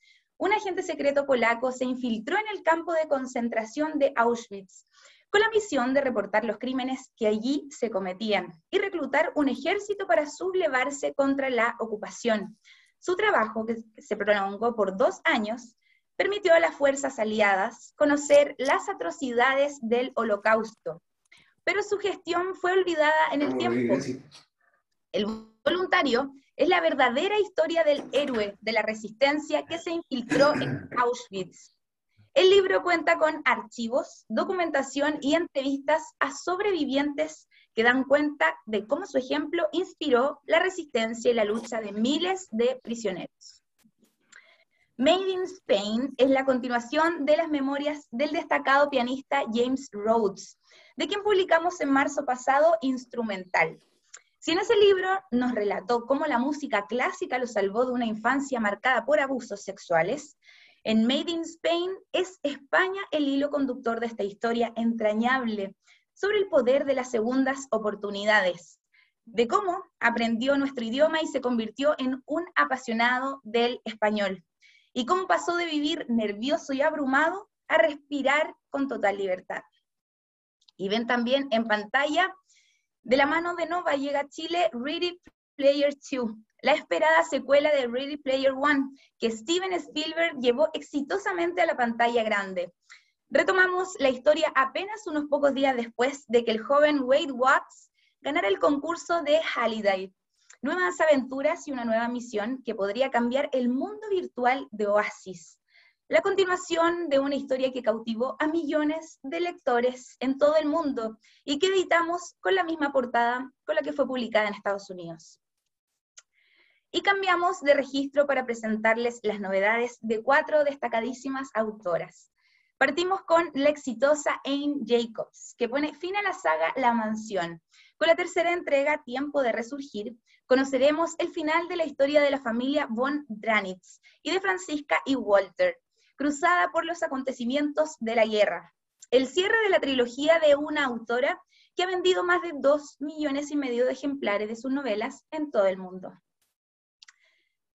un agente secreto polaco se infiltró en el campo de concentración de Auschwitz, con la misión de reportar los crímenes que allí se cometían y reclutar un ejército para sublevarse contra la ocupación. Su trabajo, que se prolongó por 2 años, permitió a las fuerzas aliadas conocer las atrocidades del Holocausto, pero su gestión fue olvidada en el tiempo. El voluntario es la verdadera historia del héroe de la resistencia que se infiltró en Auschwitz. El libro cuenta con archivos, documentación y entrevistas a sobrevivientes que dan cuenta de cómo su ejemplo inspiró la resistencia y la lucha de miles de prisioneros. Made in Spain es la continuación de las memorias del destacado pianista James Rhodes, de quien publicamos en marzo pasado Instrumental. Si en ese libro nos relató cómo la música clásica lo salvó de una infancia marcada por abusos sexuales, en Made in Spain es España el hilo conductor de esta historia entrañable sobre el poder de las segundas oportunidades, de cómo aprendió nuestro idioma y se convirtió en un apasionado del español, y cómo pasó de vivir nervioso y abrumado a respirar con total libertad. Y ven también en pantalla, de la mano de Nova, llega a Chile Ready Player 2, la esperada secuela de Ready Player 1, que Steven Spielberg llevó exitosamente a la pantalla grande. Retomamos la historia apenas unos pocos días después de que el joven Wade Watts ganara el concurso de Halliday. Nuevas aventuras y una nueva misión que podría cambiar el mundo virtual de Oasis. La continuación de una historia que cautivó a millones de lectores en todo el mundo y que editamos con la misma portada con la que fue publicada en Estados Unidos. Y cambiamos de registro para presentarles las novedades de 4 destacadísimas autoras. Partimos con la exitosa Anne Jacobs, que pone fin a la saga La Mansión. Con la tercera entrega, Tiempo de Resurgir, conoceremos el final de la historia de la familia von Dranitz y de Francisca y Walter, cruzada por los acontecimientos de la guerra. El cierre de la trilogía de una autora que ha vendido más de 2,5 millones de ejemplares de sus novelas en todo el mundo.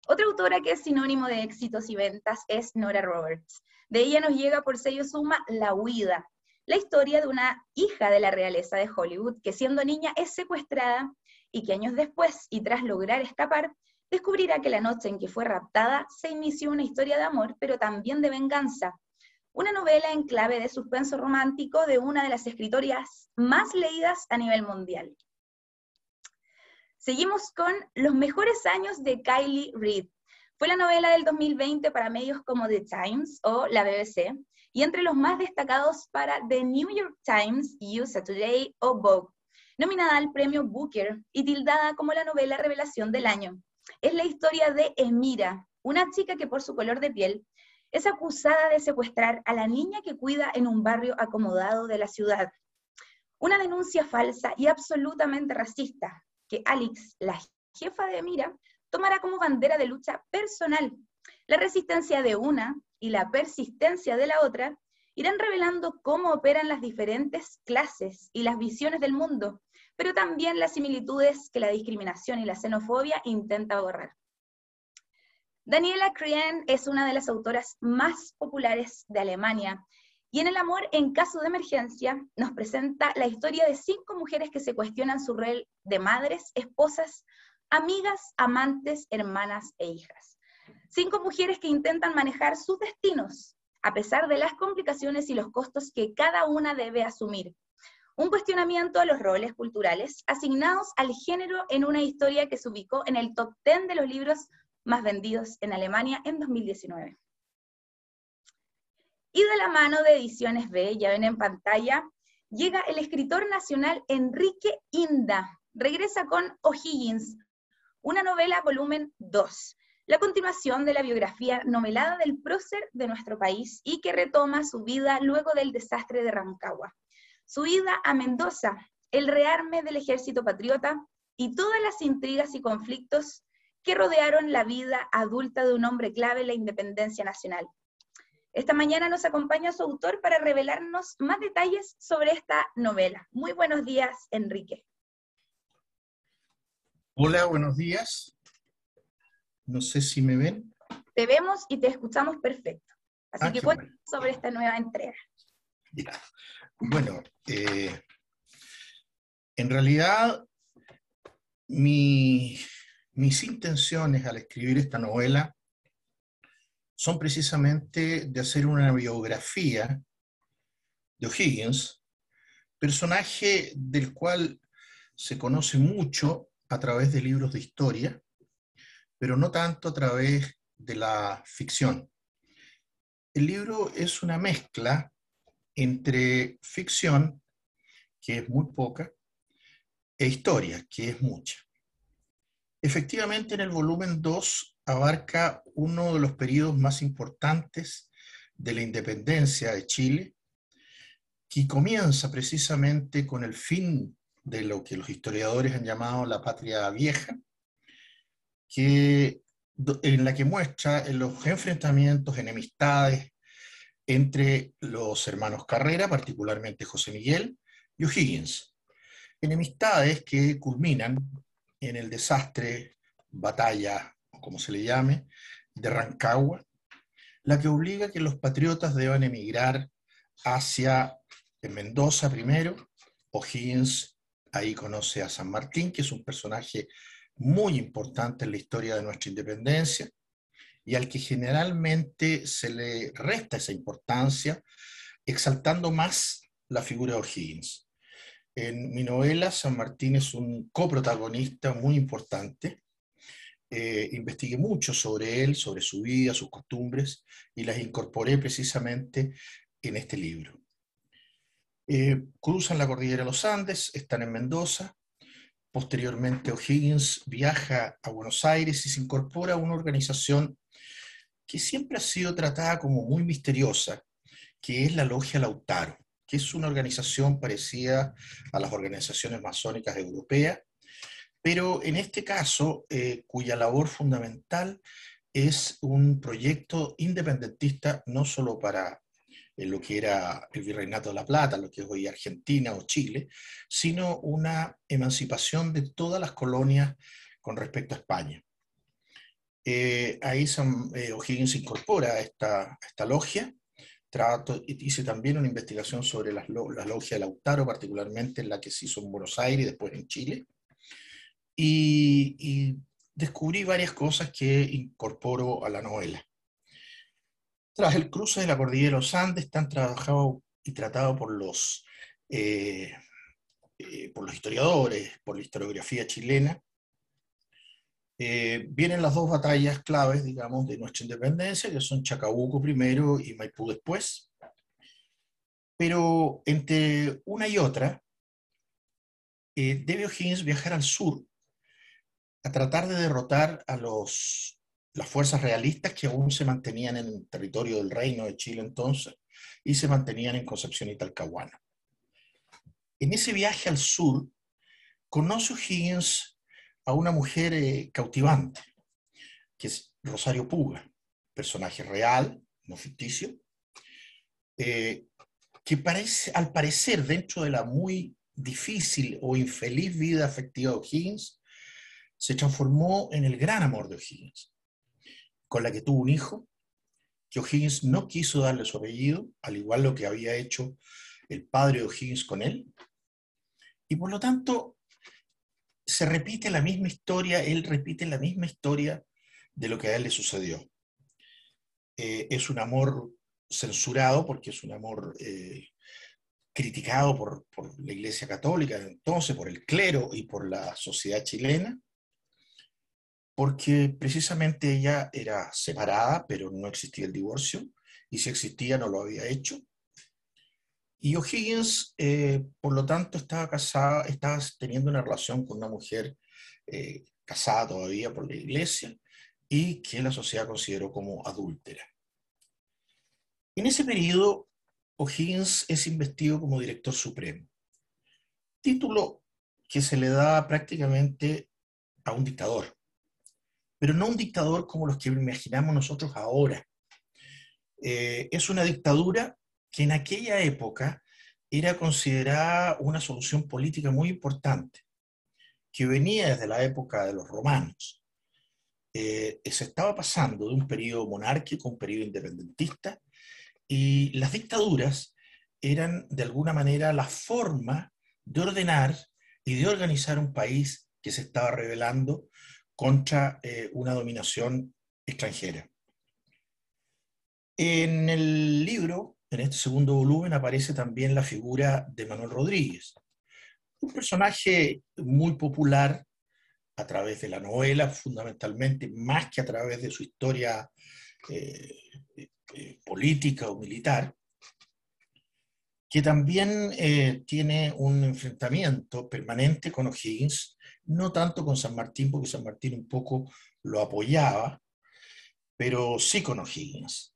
Otra autora que es sinónimo de éxitos y ventas es Nora Roberts. De ella nos llega por sello Suma La Huida, la historia de una hija de la realeza de Hollywood que siendo niña es secuestrada y que años después, y tras lograr escapar, descubrirá que la noche en que fue raptada se inició una historia de amor, pero también de venganza. Una novela en clave de suspenso romántico de una de las escritoras más leídas a nivel mundial. Seguimos con Los mejores años de Kylie Reid. Fue la novela del 2020 para medios como The Times o la BBC, y entre los más destacados para The New York Times, USA Today o Vogue. Nominada al premio Booker y tildada como la novela revelación del año. Es la historia de Emira, una chica que por su color de piel es acusada de secuestrar a la niña que cuida en un barrio acomodado de la ciudad. Una denuncia falsa y absolutamente racista, que Alex, la jefa de Emira, tomará como bandera de lucha personal. La resistencia de una y la persistencia de la otra irán revelando cómo operan las diferentes clases y las visiones del mundo, pero también las similitudes que la discriminación y la xenofobia intenta borrar. Daniela Krien es una de las autoras más populares de Alemania, y en El amor en caso de emergencia nos presenta la historia de 5 mujeres que se cuestionan su rol de madres, esposas, amigas, amantes, hermanas e hijas. 5 mujeres que intentan manejar sus destinos, a pesar de las complicaciones y los costos que cada una debe asumir. Un cuestionamiento a los roles culturales asignados al género en una historia que se ubicó en el top 10 de los libros más vendidos en Alemania en 2019. Y de la mano de Ediciones B, ya ven en pantalla, llega el escritor nacional Enrique Inda. Regresa con O'Higgins, una novela volumen 2, la continuación de la biografía novelada del prócer de nuestro país y que retoma su vida luego del desastre de Rancagua, su ida a Mendoza, el rearme del ejército patriota y todas las intrigas y conflictos que rodearon la vida adulta de un hombre clave en la independencia nacional. Esta mañana nos acompaña su autor para revelarnos más detalles sobre esta novela. Muy buenos días, Enrique.
Hola, buenos días. No sé si me ven.
Te vemos y te escuchamos perfecto. Así que cuéntanos
bueno.
sobre esta nueva entrega.
Ya. Bueno, en realidad mis intenciones al escribir esta novela son precisamente de hacer una biografía de O'Higgins, personaje del cual se conoce mucho a través de libros de historia, pero no tanto a través de la ficción. El libro es una mezcla entre ficción, que es muy poca, e historia, que es mucha. Efectivamente, en el volumen 2 abarca uno de los periodos más importantes de la independencia de Chile, que comienza precisamente con el fin de lo que los historiadores han llamado la Patria Vieja, en la que muestra los enfrentamientos, enemistades entre los hermanos Carrera, particularmente José Miguel, y O'Higgins. Enemistades que culminan en el desastre, batalla, o como se le llame, de Rancagua, la que obliga a que los patriotas deban emigrar hacia Mendoza primero. O'Higgins ahí conoce a San Martín, que es un personaje muy importante en la historia de nuestra independencia, y al que generalmente se le resta esa importancia, exaltando más la figura de O'Higgins. En mi novela, San Martín es un coprotagonista muy importante. Investigué mucho sobre él, sobre su vida, sus costumbres, y las incorporé precisamente en este libro. Cruzan la cordillera de los Andes, están en Mendoza. Posteriormente O'Higgins viaja a Buenos Aires y se incorpora a una organización que siempre ha sido tratada como muy misteriosa, que es la Logia Lautaro, que es una organización parecida a las organizaciones masónicas europeas, pero en este caso, cuya labor fundamental es un proyecto independentista no solo para lo que era el Virreinato de la Plata, lo que es hoy Argentina o Chile, sino una emancipación de todas las colonias con respecto a España. Ahí O'Higgins incorpora a esta logia. Hice también una investigación sobre la logia de Lautaro, particularmente en la que se hizo en Buenos Aires y después en Chile. Y descubrí varias cosas que incorporo a la novela. Tras el cruce de la cordillera de los Andes, están trabajados y tratados por los historiadores, por la historiografía chilena. Vienen las 2 batallas claves, digamos, de nuestra independencia, que son Chacabuco primero y Maipú después. Pero entre una y otra, debe O'Higgins viajar al sur a tratar de derrotar a las fuerzas realistas que aún se mantenían en el territorio del Reino de Chile entonces, y se mantenían en Concepción y Talcahuano. En ese viaje al sur, conoce O'Higgins a una mujer cautivante, que es Rosario Puga, personaje real, no ficticio, que parece, al parecer, dentro de la muy difícil o infeliz vida afectiva de O'Higgins, se transformó en el gran amor de O'Higgins, con la que tuvo un hijo, que O'Higgins no quiso darle su apellido, al igual lo que había hecho el padre de O'Higgins con él, y por lo tanto se repite la misma historia, él repite la misma historia de lo que a él le sucedió. Es un amor censurado, porque es un amor criticado por la Iglesia Católica, entonces por el clero y por la sociedad chilena, porque precisamente ella era separada, pero no existía el divorcio, y si existía no lo había hecho. Y O'Higgins, por lo tanto, estaba casada, estaba teniendo una relación con una mujer casada todavía por la Iglesia, y que la sociedad consideró como adúltera. En ese periodo, O'Higgins es investido como director supremo, título que se le da prácticamente a un dictador, pero no un dictador como los que imaginamos nosotros ahora. Es una dictadura que en aquella época era considerada una solución política muy importante, que venía desde la época de los romanos. Se estaba pasando de un periodo monárquico a un periodo independentista, y las dictaduras eran de alguna manera la forma de ordenar y de organizar un país que se estaba rebelando contra una dominación extranjera. En el libro, en este segundo volumen, aparece también la figura de Manuel Rodríguez, un personaje muy popular a través de la novela, fundamentalmente, más que a través de su historia política o militar, que también tiene un enfrentamiento permanente con O'Higgins, no tanto con San Martín, porque San Martín un poco lo apoyaba, pero sí con O'Higgins.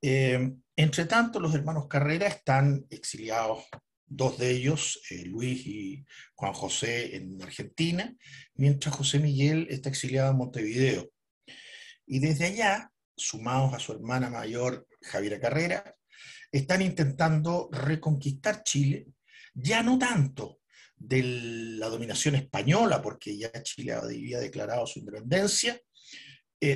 Entre tanto, los hermanos Carrera están exiliados, dos de ellos, Luis y Juan José, en Argentina, mientras José Miguel está exiliado en Montevideo. Y desde allá, sumados a su hermana mayor, Javiera Carrera, están intentando reconquistar Chile, ya no tanto de la dominación española, porque ya Chile había declarado su independencia,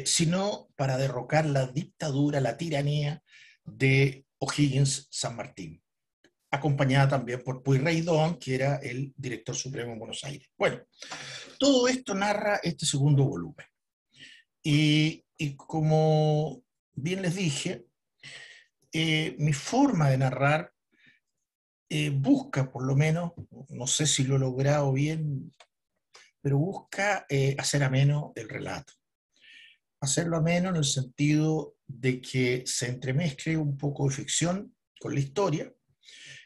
sino para derrocar la dictadura, la tiranía de O'Higgins San Martín, acompañada también por Pueyrredón, que era el director supremo en Buenos Aires. Bueno, todo esto narra este segundo volumen. Y como bien les dije, mi forma de narrar busca, por lo menos, no sé si lo he logrado bien, pero busca hacer ameno el relato. Hacerlo ameno en el sentido de que se entremezcle un poco de ficción con la historia.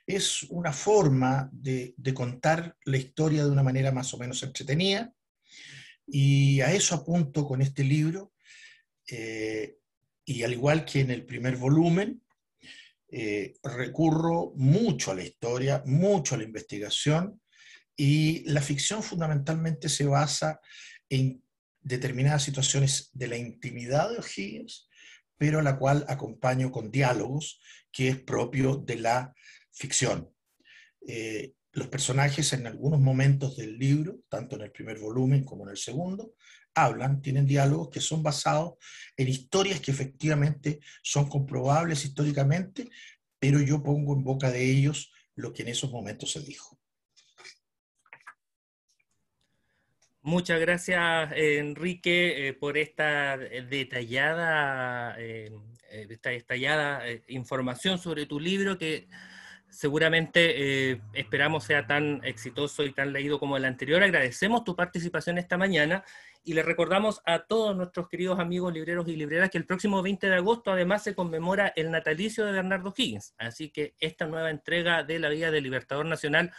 Es una forma de contar la historia de una manera más o menos entretenida, y a eso apunto con este libro, y al igual que en el primer volumen, recurro mucho a la historia, mucho a la investigación, y la ficción fundamentalmente se basa en determinadas situaciones de la intimidad de O'Higgins, pero a la cual acompaño con diálogos, que es propio de la ficción. Los personajes en algunos momentos del libro, tanto en el primer volumen como en el segundo, tienen diálogos que son basados en historias que efectivamente son comprobables históricamente, pero yo pongo en boca de ellos lo que en esos momentos se dijo.
Muchas gracias, Enrique, por esta detallada información sobre tu libro, que seguramente esperamos sea tan exitoso y tan leído como el anterior. Agradecemos tu participación esta mañana y le recordamos a todos nuestros queridos amigos libreros y libreras que el próximo 20 de agosto además se conmemora el natalicio de Bernardo O'Higgins. Así que esta nueva entrega de La vida del Libertador Nacional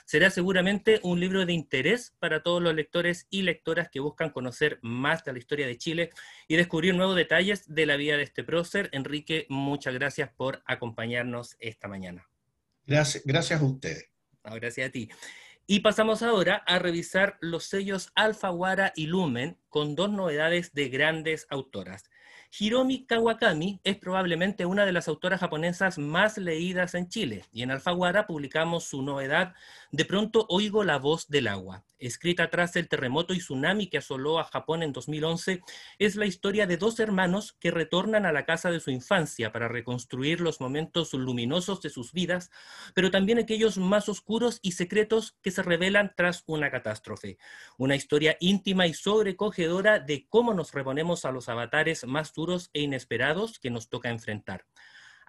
será seguramente un libro de interés para todos los lectores y lectoras que buscan conocer más de la historia de Chile y descubrir nuevos detalles de la vida de este prócer. Enrique, muchas gracias por acompañarnos esta mañana.
Gracias a ustedes.
No, gracias a ti. Y pasamos ahora a revisar los sellos Alfaguara y Lumen con dos novedades de grandes autoras. Hiromi Kawakami es probablemente una de las autoras japonesas más leídas en Chile, y en Alfaguara publicamos su novedad De pronto oigo la voz del agua. Escrita tras el terremoto y tsunami que asoló a Japón en 2011, es la historia de dos hermanos que retornan a la casa de su infancia para reconstruir los momentos luminosos de sus vidas, pero también aquellos más oscuros y secretos que se revelan tras una catástrofe. Una historia íntima y sobrecogedora de cómo nos reponemos a los avatares más duros e inesperados que nos toca enfrentar.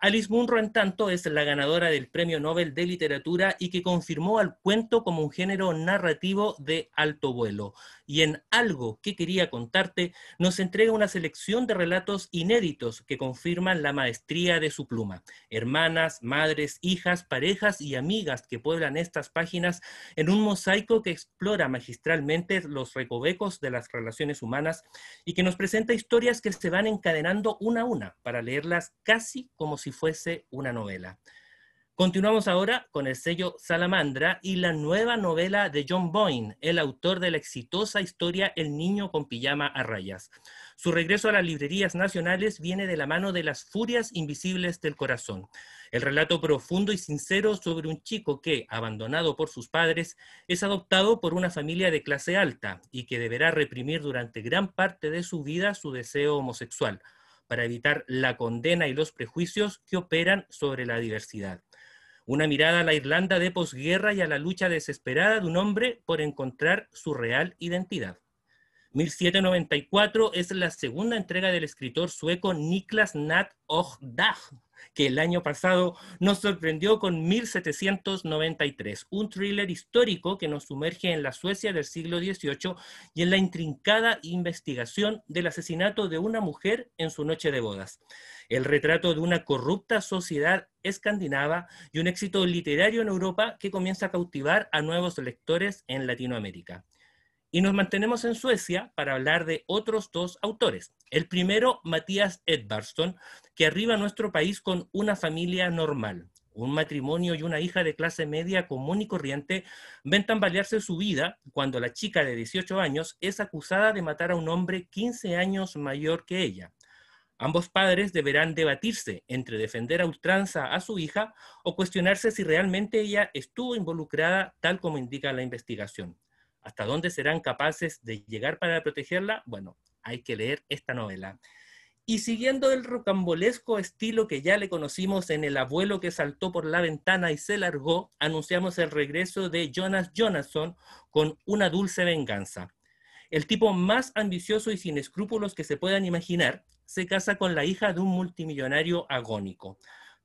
Alice Munro, en tanto, es la ganadora del Premio Nobel de Literatura y que confirmó al cuento como un género narrativo de alto vuelo. Y en Algo que quería contarte, nos entrega una selección de relatos inéditos que confirman la maestría de su pluma. Hermanas, madres, hijas, parejas y amigas que pueblan estas páginas en un mosaico que explora magistralmente los recovecos de las relaciones humanas y que nos presenta historias que se van encadenando una a una para leerlas casi como si fuese una novela. Continuamos ahora con el sello Salamandra y la nueva novela de John Boyne, el autor de la exitosa historia El niño con pijama a rayas. Su regreso a las librerías nacionales viene de la mano de Las furias invisibles del corazón. El relato profundo y sincero sobre un chico que, abandonado por sus padres, es adoptado por una familia de clase alta y que deberá reprimir durante gran parte de su vida su deseo homosexual, para evitar la condena y los prejuicios que operan sobre la diversidad. Una mirada a la Irlanda de posguerra y a la lucha desesperada de un hombre por encontrar su real identidad. 1794 es la segunda entrega del escritor sueco Niklas Natt och Dag, que el año pasado nos sorprendió con 1793, un thriller histórico que nos sumerge en la Suecia del siglo XVIII y en la intrincada investigación del asesinato de una mujer en su noche de bodas. El retrato de una corrupta sociedad escandinava y un éxito literario en Europa que comienza a cautivar a nuevos lectores en Latinoamérica. Y nos mantenemos en Suecia para hablar de otros dos autores. El primero, Mattias Edvardsson, que arriba a nuestro país con Una familia normal. Un matrimonio y una hija de clase media común y corriente ven tambalearse su vida cuando la chica de 18 años es acusada de matar a un hombre 15 años mayor que ella. Ambos padres deberán debatirse entre defender a ultranza a su hija o cuestionarse si realmente ella estuvo involucrada tal como indica la investigación. ¿Hasta dónde serán capaces de llegar para protegerla? Bueno, hay que leer esta novela. Y siguiendo el rocambolesco estilo que ya le conocimos en El abuelo que saltó por la ventana y se largó, anunciamos el regreso de Jonas Jonasson con Una dulce venganza. El tipo más ambicioso y sin escrúpulos que se puedan imaginar se casa con la hija de un multimillonario agónico.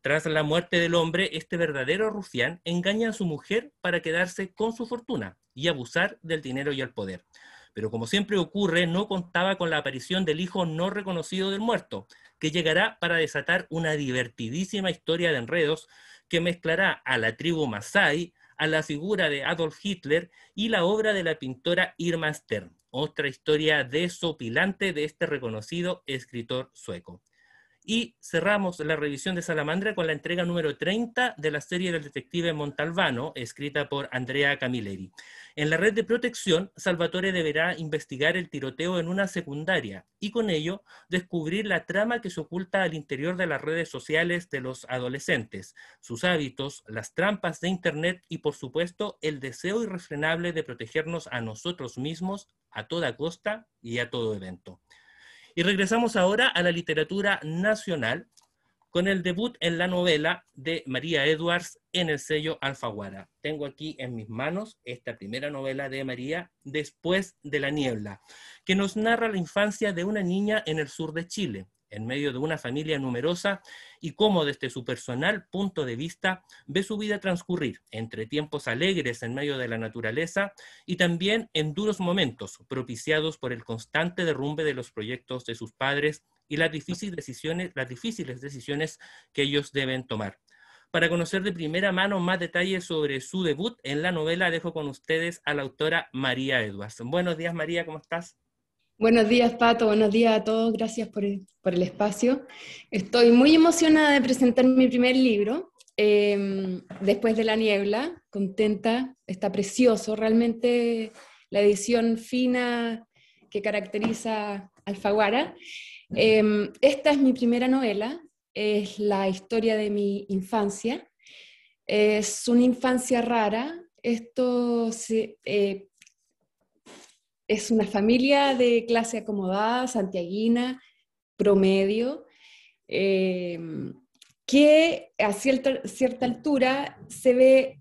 Tras la muerte del hombre, este verdadero rufián engaña a su mujer para quedarse con su fortuna y abusar del dinero y el poder. Pero como siempre ocurre, no contaba con la aparición del hijo no reconocido del muerto, que llegará para desatar una divertidísima historia de enredos que mezclará a la tribu Masái, a la figura de Adolf Hitler y la obra de la pintora Irma Stern, otra historia desopilante de este reconocido escritor sueco. Y cerramos la revisión de Salamandra con la entrega número 30 de la serie del detective Montalbano, escrita por Andrea Camilleri. En la red de protección, Salvatore deberá investigar el tiroteo en una secundaria y con ello descubrir la trama que se oculta al interior de las redes sociales de los adolescentes, sus hábitos, las trampas de Internet y, por supuesto, el deseo irrefrenable de protegernos a nosotros mismos a toda costa y a todo evento. Y regresamos ahora a la literatura nacional con el debut en la novela de María Edwards en el sello Alfaguara. Tengo aquí en mis manos esta primera novela de María, Después de la niebla, que nos narra la infancia de una niña en el sur de Chile, en medio de una familia numerosa, y cómo desde su personal punto de vista ve su vida transcurrir entre tiempos alegres en medio de la naturaleza y también en duros momentos propiciados por el constante derrumbe de los proyectos de sus padres y las difíciles decisiones que ellos deben tomar. Para conocer de primera mano más detalles sobre su debut en la novela, dejo con ustedes a la autora María Edwards. Buenos días, María, ¿cómo estás?
Buenos días, Pato. Buenos días a todos. Gracias por el espacio. Estoy muy emocionada de presentar mi primer libro, Después de la niebla. Contenta, está precioso. Realmente la edición fina que caracteriza Alfaguara. Esta es mi primera novela, es la historia de mi infancia. Es una infancia rara. Es una familia de clase acomodada, santiaguina, promedio, que a cierta altura se ve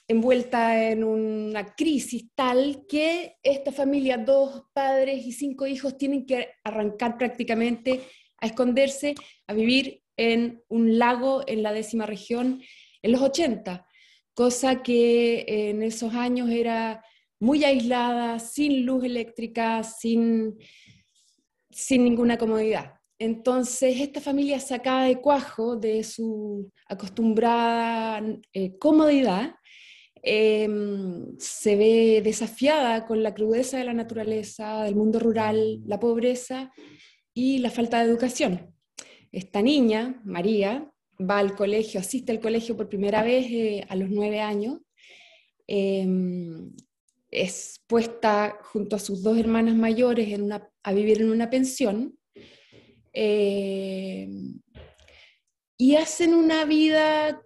envuelta en una crisis tal que esta familia, 2 padres y 5 hijos, tienen que arrancar prácticamente a esconderse, a vivir en un lago en la 10ª región en los 80, cosa que en esos años era muy aislada, sin luz eléctrica, sin ninguna comodidad. Entonces, esta familia, sacada de cuajo de su acostumbrada comodidad, se ve desafiada con la crudeza de la naturaleza, del mundo rural, la pobreza y la falta de educación. Esta niña, María, va al colegio, asiste al colegio por primera vez a los 9 años, es puesta junto a sus 2 hermanas mayores a vivir en una pensión, y hacen una vida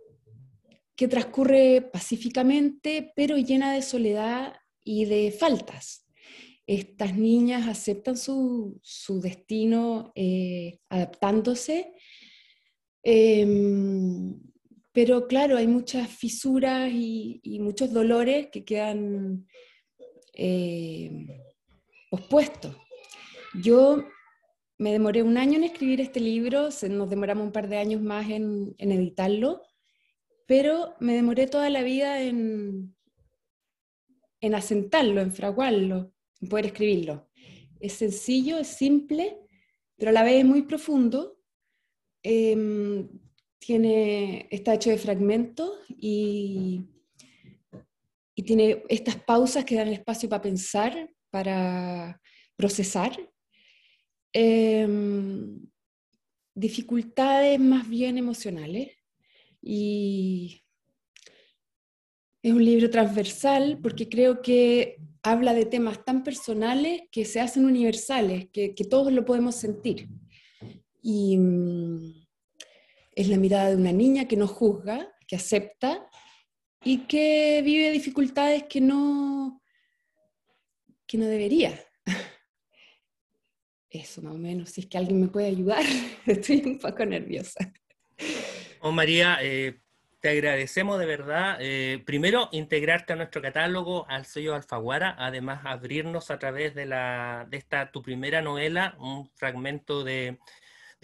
que transcurre pacíficamente, pero llena de soledad y de faltas. Estas niñas aceptan su destino adaptándose, pero claro, hay muchas fisuras y muchos dolores que quedan pospuestos. Yo me demoré 1 año en escribir este libro, nos demoramos un par de años más en editarlo, pero me demoré toda la vida en asentarlo, en fraguarlo, en poder escribirlo. Es sencillo, es simple, pero a la vez es muy profundo. Está hecho de fragmentos y tiene estas pausas que dan espacio para pensar, para procesar. Dificultades más bien emocionales, y es un libro transversal porque creo que habla de temas tan personales que se hacen universales, que todos lo podemos sentir. Y es la mirada de una niña que no juzga, que acepta y que vive dificultades que no debería. Eso más o menos, si es que alguien me puede ayudar. Estoy un poco nerviosa.
Oh, María, te agradecemos de verdad. Primero, integrarte a nuestro catálogo, al sello Alfaguara, además abrirnos a través de esta tu primera novela, un fragmento de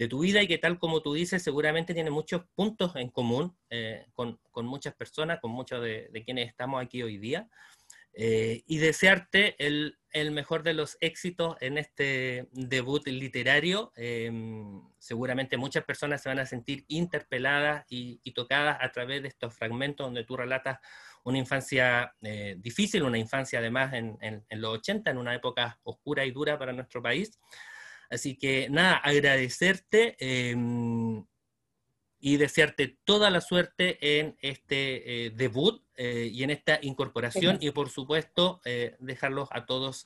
tu vida, y que, tal como tú dices, seguramente tiene muchos puntos en común con muchas personas, con muchos de quienes estamos aquí hoy día. Y desearte el mejor de los éxitos en este debut literario. Seguramente muchas personas se van a sentir interpeladas y tocadas a través de estos fragmentos donde tú relatas una infancia difícil, una infancia además en los 80, en una época oscura y dura para nuestro país. Así que nada, agradecerte y desearte toda la suerte en este debut y en esta incorporación, y por supuesto dejarlos a todos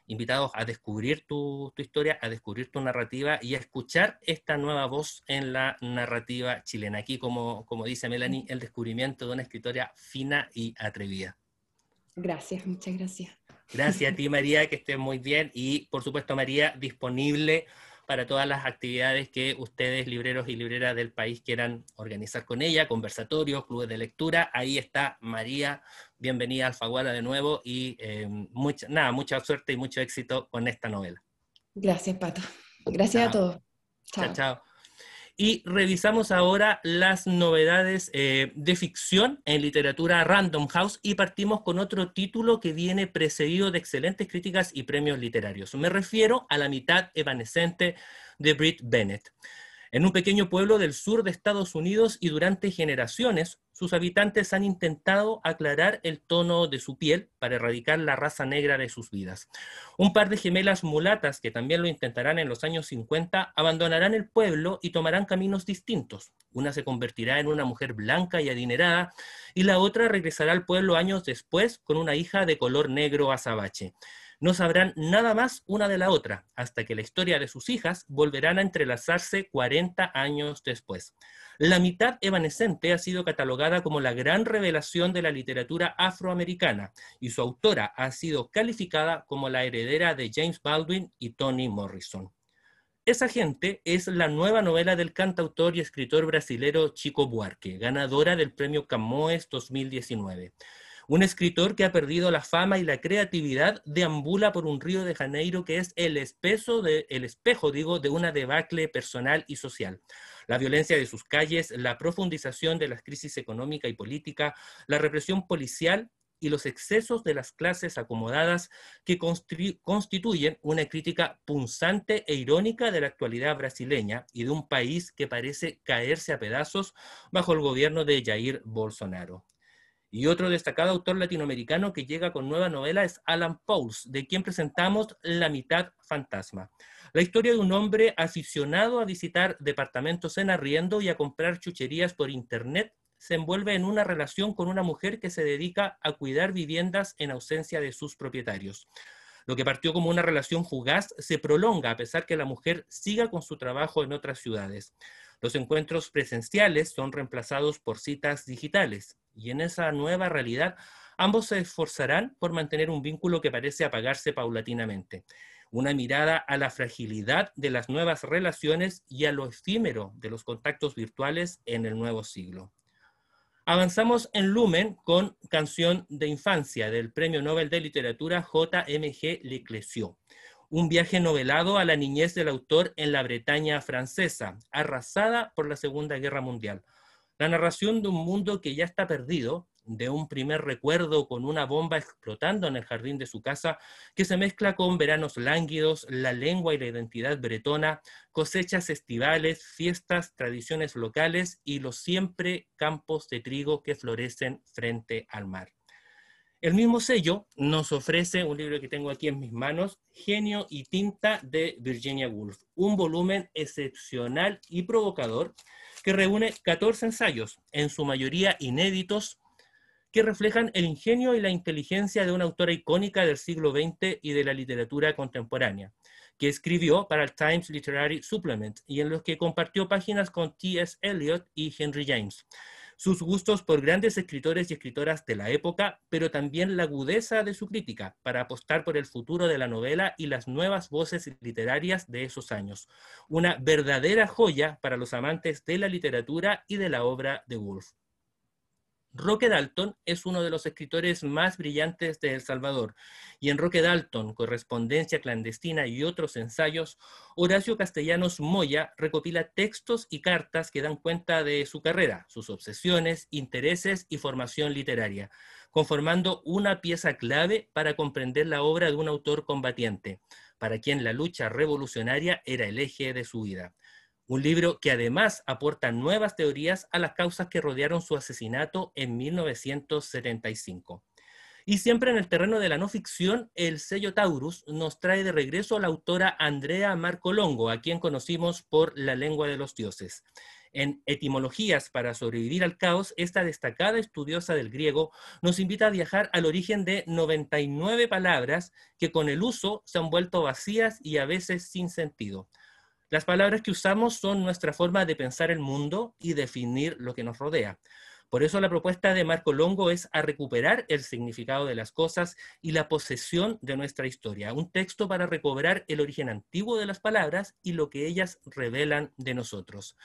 invitados a descubrir tu historia, a descubrir tu narrativa y a escuchar esta nueva voz en la narrativa chilena. Aquí, como dice Melanie, el descubrimiento de una escritora fina y atrevida.
Gracias, muchas gracias.
Gracias a ti, María, que estés muy bien, y por supuesto, María, disponible para todas las actividades que ustedes, libreros y libreras del país, quieran organizar con ella, conversatorios, clubes de lectura. Ahí está María, bienvenida a Alfaguara de nuevo, y mucha suerte y mucho éxito con esta novela.
Gracias, Pato. Gracias
Chao.
a todos.
Chao, chao. Y revisamos ahora las novedades de ficción en literatura Random House, y partimos con otro título que viene precedido de excelentes críticas y premios literarios. Me refiero a La mitad evanescente de Brit Bennett. En un pequeño pueblo del sur de Estados Unidos y durante generaciones, sus habitantes han intentado aclarar el tono de su piel para erradicar la raza negra de sus vidas. Un par de gemelas mulatas, que también lo intentarán en los años 50, abandonarán el pueblo y tomarán caminos distintos. Una se convertirá en una mujer blanca y adinerada, y la otra regresará al pueblo años después con una hija de color negro azabache. No sabrán nada más una de la otra, hasta que la historia de sus hijas volverán a entrelazarse 40 años después. La mitad evanescente ha sido catalogada como la gran revelación de la literatura afroamericana, y su autora ha sido calificada como la heredera de James Baldwin y Toni Morrison. Esa gente es la nueva novela del cantautor y escritor brasilero Chico Buarque, ganadora del premio Camões 2019. Un escritor que ha perdido la fama y la creatividad deambula por un Río de Janeiro que es el espejo de una debacle personal y social. La violencia de sus calles, la profundización de la crisis económica y política, la represión policial y los excesos de las clases acomodadas que constituyen una crítica punzante e irónica de la actualidad brasileña y de un país que parece caerse a pedazos bajo el gobierno de Jair Bolsonaro. Y otro destacado autor latinoamericano que llega con nueva novela es Alan Pauls, de quien presentamos La mitad fantasma. La historia de un hombre aficionado a visitar departamentos en arriendo y a comprar chucherías por internet se envuelve en una relación con una mujer que se dedica a cuidar viviendas en ausencia de sus propietarios. Lo que partió como una relación fugaz se prolonga a pesar que la mujer siga con su trabajo en otras ciudades. Los encuentros presenciales son reemplazados por citas digitales, y en esa nueva realidad ambos se esforzarán por mantener un vínculo que parece apagarse paulatinamente. Una mirada a la fragilidad de las nuevas relaciones y a lo efímero de los contactos virtuales en el nuevo siglo. Avanzamos en Lumen con Canción de Infancia del Premio Nobel de Literatura J.M.G. Leclésio. Un viaje novelado a la niñez del autor en la Bretaña francesa, arrasada por la Segunda Guerra Mundial. La narración de un mundo que ya está perdido, de un primer recuerdo con una bomba explotando en el jardín de su casa, que se mezcla con veranos lánguidos, la lengua y la identidad bretona, cosechas estivales, fiestas, tradiciones locales y los siempre campos de trigo que florecen frente al mar. El mismo sello nos ofrece un libro que tengo aquí en mis manos, Genio y Tinta de Virginia Woolf, un volumen excepcional y provocador que reúne 14 ensayos, en su mayoría inéditos, que reflejan el ingenio y la inteligencia de una autora icónica del siglo XX y de la literatura contemporánea, que escribió para el Times Literary Supplement y en los que compartió páginas con T.S. Eliot y Henry James. Sus gustos por grandes escritores y escritoras de la época, pero también la agudeza de su crítica para apostar por el futuro de la novela y las nuevas voces literarias de esos años. Una verdadera joya para los amantes de la literatura y de la obra de Woolf. Roque Dalton es uno de los escritores más brillantes de El Salvador, y en Roque Dalton, Correspondencia clandestina y otros ensayos, Horacio Castellanos Moya recopila textos y cartas que dan cuenta de su carrera, sus obsesiones, intereses y formación literaria, conformando una pieza clave para comprender la obra de un autor combatiente, para quien la lucha revolucionaria era el eje de su vida. Un libro que además aporta nuevas teorías a las causas que rodearon su asesinato en 1975. Y siempre en el terreno de la no ficción, el sello Taurus nos trae de regreso a la autora Andrea Marcolongo, a quien conocimos por La lengua de los dioses. En Etimologías para sobrevivir al caos, esta destacada estudiosa del griego nos invita a viajar al origen de 99 palabras que con el uso se han vuelto vacías y a veces sin sentido. Las palabras que usamos son nuestra forma de pensar el mundo y definir lo que nos rodea. Por eso la propuesta de Marcolongo es a recuperar el significado de las cosas y la posesión de nuestra historia. Un texto para recobrar el origen antiguo de las palabras y lo que ellas revelan de nosotros.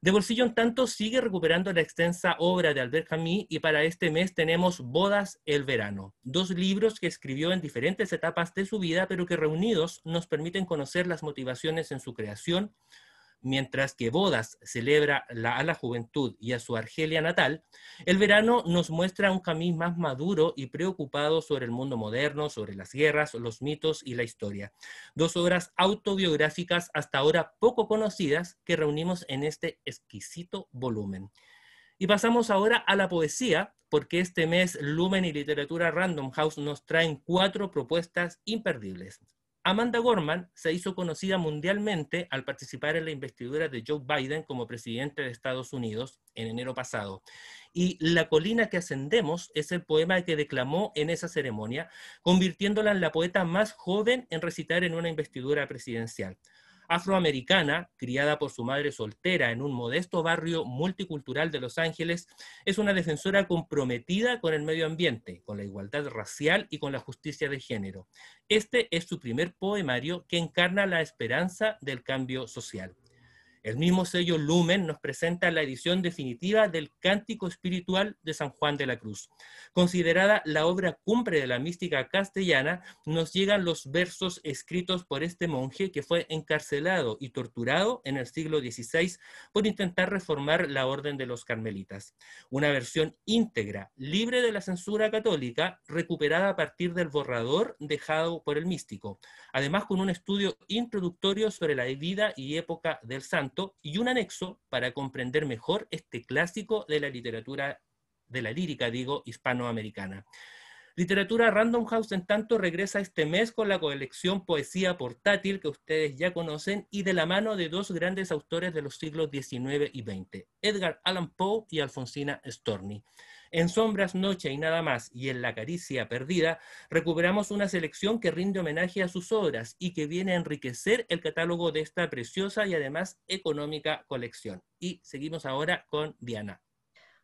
De bolsillo en tanto sigue recuperando la extensa obra de Albert Camus y para este mes tenemos Bodas el verano, 2 libros que escribió en diferentes etapas de su vida pero que reunidos nos permiten conocer las motivaciones en su creación. Mientras que Bodas celebra a la juventud y a su Argelia natal, El verano nos muestra un Camus más maduro y preocupado sobre el mundo moderno, sobre las guerras, los mitos y la historia. 2 obras autobiográficas hasta ahora poco conocidas que reunimos en este exquisito volumen. Y pasamos ahora a la poesía, porque este mes Lumen y Literatura Random House nos traen 4 propuestas imperdibles. Amanda Gorman se hizo conocida mundialmente al participar en la investidura de Joe Biden como presidente de Estados Unidos en enero pasado. Y La colina que ascendemos es el poema que declamó en esa ceremonia, convirtiéndola en la poeta más joven en recitar en una investidura presidencial. Afroamericana, criada por su madre soltera en un modesto barrio multicultural de Los Ángeles, es una defensora comprometida con el medio ambiente, con la igualdad racial y con la justicia de género. Este es su primer poemario que encarna la esperanza del cambio social. El mismo sello Lumen nos presenta la edición definitiva del Cántico Espiritual de San Juan de la Cruz. Considerada la obra cumbre de la mística castellana, nos llegan los versos escritos por este monje que fue encarcelado y torturado en el siglo XVI por intentar reformar la orden de los carmelitas. Una versión íntegra, libre de la censura católica, recuperada a partir del borrador dejado por el místico. Además, con un estudio introductorio sobre la vida y época del santo, y un anexo para comprender mejor este clásico de la literatura, de la lírica, hispanoamericana. Literatura Random House, en tanto, regresa este mes con la colección Poesía Portátil, que ustedes ya conocen, y de la mano de dos grandes autores de los siglos XIX y XX, Edgar Allan Poe y Alfonsina Storni. En Sombras, Noche y Nada Más y en La Caricia Perdida, recuperamos una selección que rinde homenaje a sus obras y que viene a enriquecer el catálogo de esta preciosa y además económica colección. Y seguimos ahora con Diana.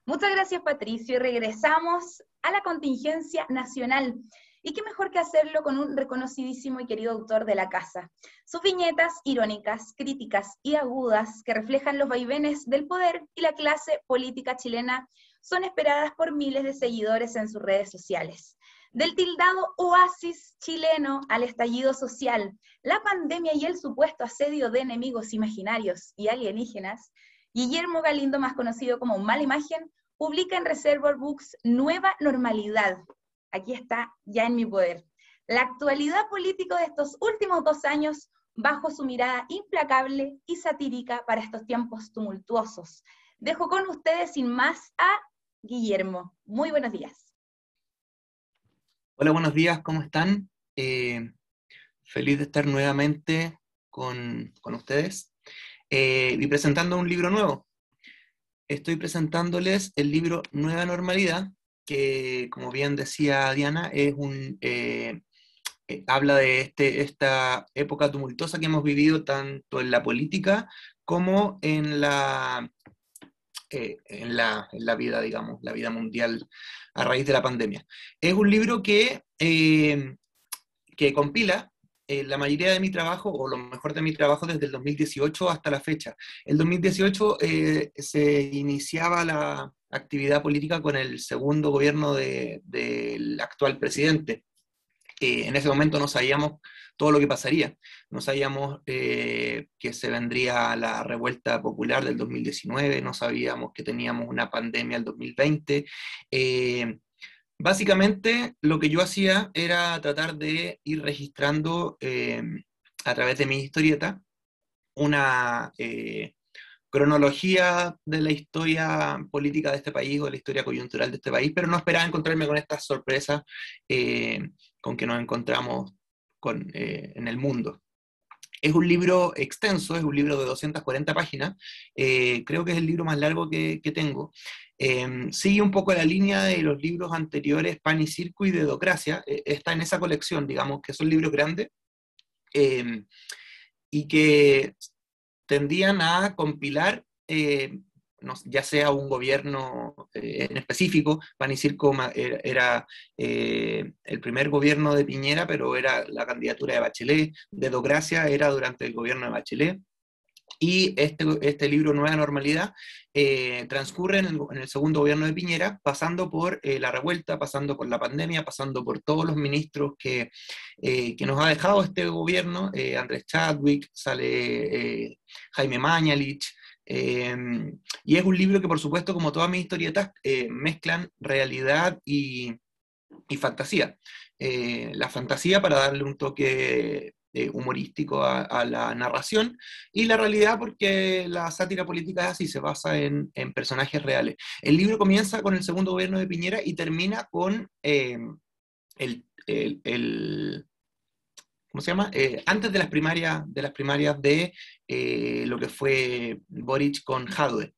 Muchas gracias, Patricio, y regresamos a la contingencia nacional. Y qué mejor que hacerlo con un reconocidísimo y querido autor de la casa. Sus viñetas irónicas, críticas y agudas que reflejan los vaivenes del poder y la clase política chilena son esperadas por miles de seguidores en sus redes sociales. Del tildado oasis chileno al estallido social, la pandemia y el supuesto asedio de enemigos imaginarios y alienígenas, Guillermo Galindo, más conocido como Mala Imagen, publica en Reservoir Books Nueva Normalidad. Aquí está, ya en mi poder. La actualidad política de estos últimos 2 años bajo su mirada implacable y satírica para estos tiempos tumultuosos. Dejo con ustedes sin más a Guillermo. Muy buenos días.
Hola, buenos días, ¿cómo están? Feliz de estar nuevamente con ustedes y presentando un libro nuevo. Estoy presentándoles el libro Nueva Normalidad, que, como bien decía Diana, es habla de esta época tumultuosa que hemos vivido tanto en la política como en la vida, digamos, la vida mundial a raíz de la pandemia. Es un libro que compila la mayoría de mi trabajo, o lo mejor de mi trabajo, desde el 2018 hasta la fecha. El 2018 se iniciaba la actividad política con el segundo gobierno del actual presidente. En ese momento no sabíamos todo lo que pasaría. No sabíamos que se vendría la revuelta popular del 2019, no sabíamos que teníamos una pandemia el 2020. Básicamente lo que yo hacía era tratar de ir registrando a través de mi historieta una cronología de la historia política de este país o de la historia coyuntural de este país, pero no esperaba encontrarme con estas sorpresas con que nos encontramos en el mundo. Es un libro extenso, es un libro de 240 páginas, creo que es el libro más largo que tengo. Sigue un poco la línea de los libros anteriores, Pan y Circo y Dedocracia, está en esa colección, digamos, que son libros grandes, y que tendían a compilar, ya sea un gobierno en específico. Pan y Circo era el primer gobierno de Piñera, pero era la candidatura de Bachelet. Dedocracia era durante el gobierno de Bachelet. Y este libro, Nueva Normalidad, transcurre en el segundo gobierno de Piñera, pasando por la revuelta, pasando por la pandemia, pasando por todos los ministros que nos ha dejado este gobierno. Andrés Chadwick, sale Jaime Mañalich, y es un libro que, por supuesto, como todas mis historietas, mezclan realidad y fantasía. La fantasía para darle un toque humorístico a la narración, y la realidad porque la sátira política es así, se basa en personajes reales. El libro comienza con el segundo gobierno de Piñera y termina con ¿cómo se llama? Antes de las primarias de lo que fue Boric con Jadwe.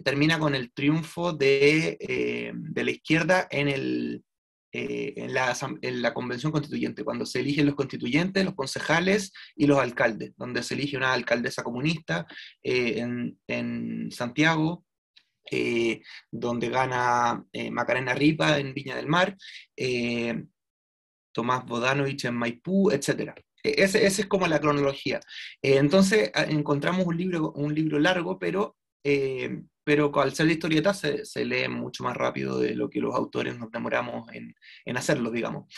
Termina con el triunfo de la izquierda en la convención constituyente, cuando se eligen los constituyentes, los concejales y los alcaldes, donde se elige una alcaldesa comunista en Santiago, donde gana Macarena Ripa en Viña del Mar, Tomás Bodanovich en Maipú, etc. Esa es como la cronología. Entonces encontramos un libro largo, pero al ser de historietas se lee mucho más rápido de lo que los autores nos demoramos en hacerlo, digamos.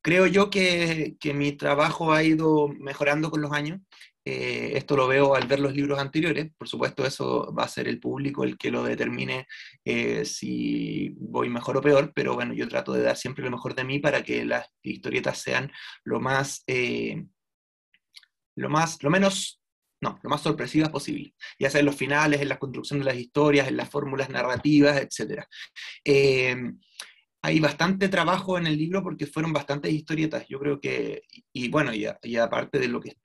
Creo yo que mi trabajo ha ido mejorando con los años. Esto lo veo al ver los libros anteriores. Por supuesto, eso va a ser el público el que lo determine si voy mejor o peor, pero bueno, yo trato de dar siempre lo mejor de mí para que las historietas sean lo más sorpresivas posible, ya sea en los finales, en la construcción de las historias, en las fórmulas narrativas, etc. Hay bastante trabajo en el libro porque fueron bastantes historietas, yo creo que, y aparte de lo que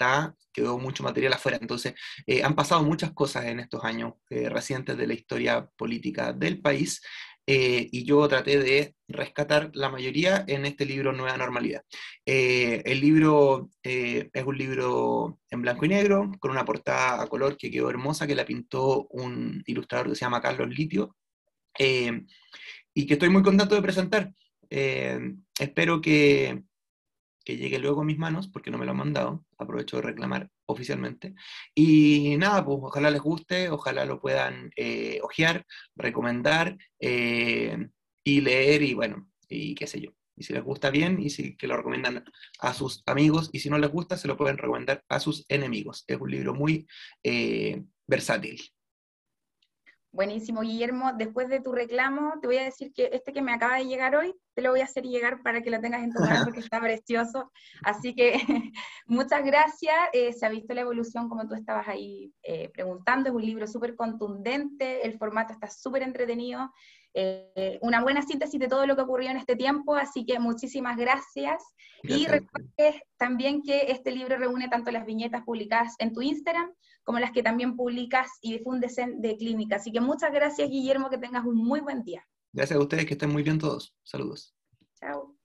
quedó mucho material afuera, entonces han pasado muchas cosas en estos años recientes de la historia política del país, y yo traté de rescatar la mayoría en este libro Nueva Normalidad. El libro es un libro en blanco y negro, con una portada a color que quedó hermosa, que la pintó un ilustrador que se llama Carlos Litio, y que estoy muy contento de presentar. Espero que llegue luego a mis manos, porque no me lo han mandado, aprovecho de reclamar oficialmente. Y nada, pues ojalá les guste, ojalá lo puedan hojear, recomendar, y leer, y bueno, y qué sé yo. Y si les gusta bien, y si que lo recomiendan a sus amigos, y si no les gusta, se lo pueden recomendar a sus enemigos. Es un libro muy versátil.
Buenísimo, Guillermo. Después de tu reclamo, te voy a decir que este que me acaba de llegar hoy, te lo voy a hacer llegar para que lo tengas en tu mano porque está precioso. Así que muchas gracias. Se ha visto la evolución como tú estabas ahí preguntando. Es un libro súper contundente, el formato está súper entretenido. Una buena síntesis de todo lo que ocurrió en este tiempo, así que muchísimas gracias. Y recuerda también que este libro reúne tanto las viñetas publicadas en tu Instagram como las que también publicas y difundes en De Clínica. Así que muchas gracias, Guillermo, que tengas un muy buen día.
Gracias a ustedes, que estén muy bien todos. Saludos.
Chao.